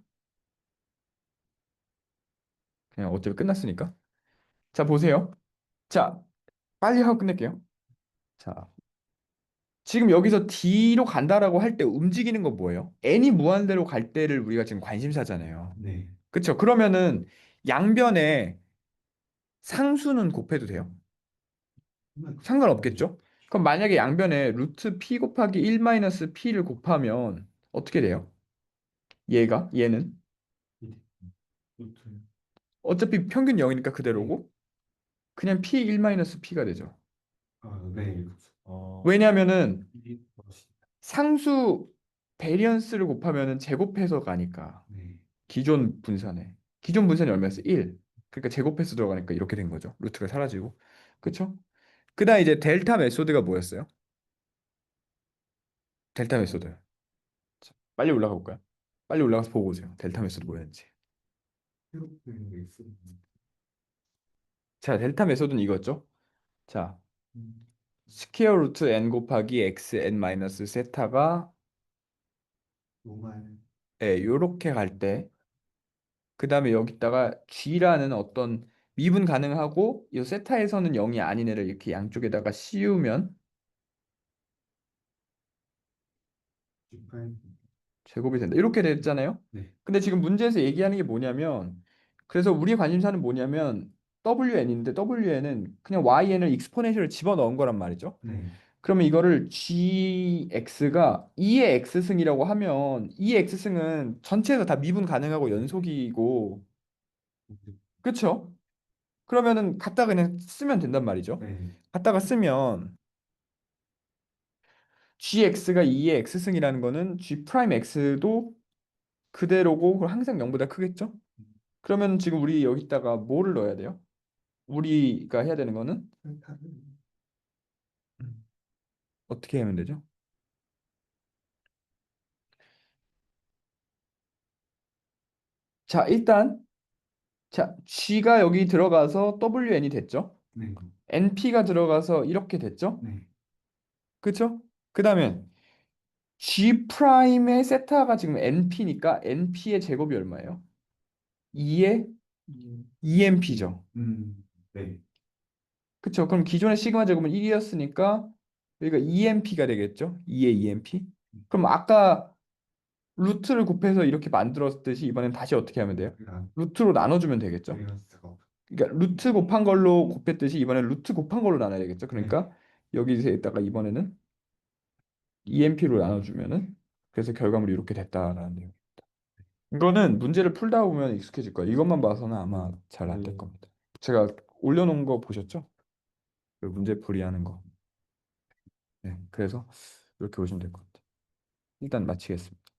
그냥 어차피 끝났으니까. 자, 보세요. 자, 빨리 하고 끝낼게요. 자, 지금 여기서 D로 간다라고 할 때 움직이는 건 뭐예요? n이 무한대로 갈 때를 우리가 지금 관심사잖아요. 네. 그쵸? 그러면은 양변에 상수는 곱해도 돼요? 네. 상관없겠죠? 그럼 만약에 양변에 루트 p 곱하기 1 마이너스 p를 곱하면 어떻게 돼요? 얘는? 이제 루트. 어차피 평균 0이니까 네. 그대로고 그냥 p 1 마이너스 p가 되죠. 네. 왜냐하면은 이게 멋있다. 상수 베리언스를 곱하면은 제곱해서 가니까 네. 기존 분산에 기존 분산이 얼마였어? 1. 그러니까 제곱해서 들어가니까 이렇게 된 거죠. 루트가 사라지고. 그쵸? 그다음 이제 델타 메소드가 뭐였어요? 델타 메소드. 자, 빨리 올라가 볼까요? 빨리 올라가서 보고 오세요. 델타 메소드 뭐였는지. 새롭게 게 있습니다. 자, 델타 메소드는 이거죠. 자, 음, 스퀘어 루트 n 곱하기 x n 마이너스 세타가 노말. 예, 요렇게 갈 때, 그 다음에 여기다가 g라는 어떤 미분 가능하고 이 세타에서는 0이 아닌 애를 이렇게 양쪽에다가 씌우면 주파인. 제곱이 된다. 이렇게 됐잖아요. 네. 근데 지금 문제에서 얘기하는 게 뭐냐면, 그래서 우리 관심사는 뭐냐면 WN인데 WN은 그냥 YN을 익스포넨셜을 집어넣은 거란 말이죠. 네. 그러면 이거를 gx가 2의 x승이라고 하면 2의 x승은 전체에서 다 미분 가능하고 연속이고 그쵸? 그러면은 갖다 그냥 쓰면 된단 말이죠. 네. 갖다가 쓰면 gx가 2의 x승이라는 거는 g 프라임 x도 그대로고 그럼 항상 0보다 크겠죠? 그러면 지금 우리 여기다가 뭐를 넣어야 돼요? 우리가 해야 되는 거는 음, 어떻게 하면 되죠? 자, 일단 자, g가 여기 들어가서 wn이 됐죠? 네. np가 들어가서 이렇게 됐죠? 네. 그쵸? 그 다음에 g 프라임의 세타가 지금 np니까 np의 제곱이 얼마예요? 2의 음, 2np죠. 네. 그쵸? 그럼 기존의 시그마 제곱은 1이었으니까 여기가 2np가 되겠죠? 2의 2np. 그럼 아까 루트를 곱해서 이렇게 만들었듯이 이번엔 다시 어떻게 하면 돼요? 그냥 루트로 나눠주면 되겠죠? 밸런스가 없. 그러니까 루트 곱한 걸로 곱했듯이 이번엔 루트 곱한 걸로 나눠야 되겠죠? 네. 그러니까 여기서에다가 이번에는 EMP로 나눠주면은 그래서 결과물이 이렇게 됐다라는 내용. 이거는 문제를 풀다 보면 익숙해질 거예요. 이것만 봐서는 아마 잘 안 될 겁니다. 제가 올려놓은 거 보셨죠? 그 문제 풀이하는 거. 네, 그래서 이렇게 보시면 될 것 같아요. 일단 마치겠습니다.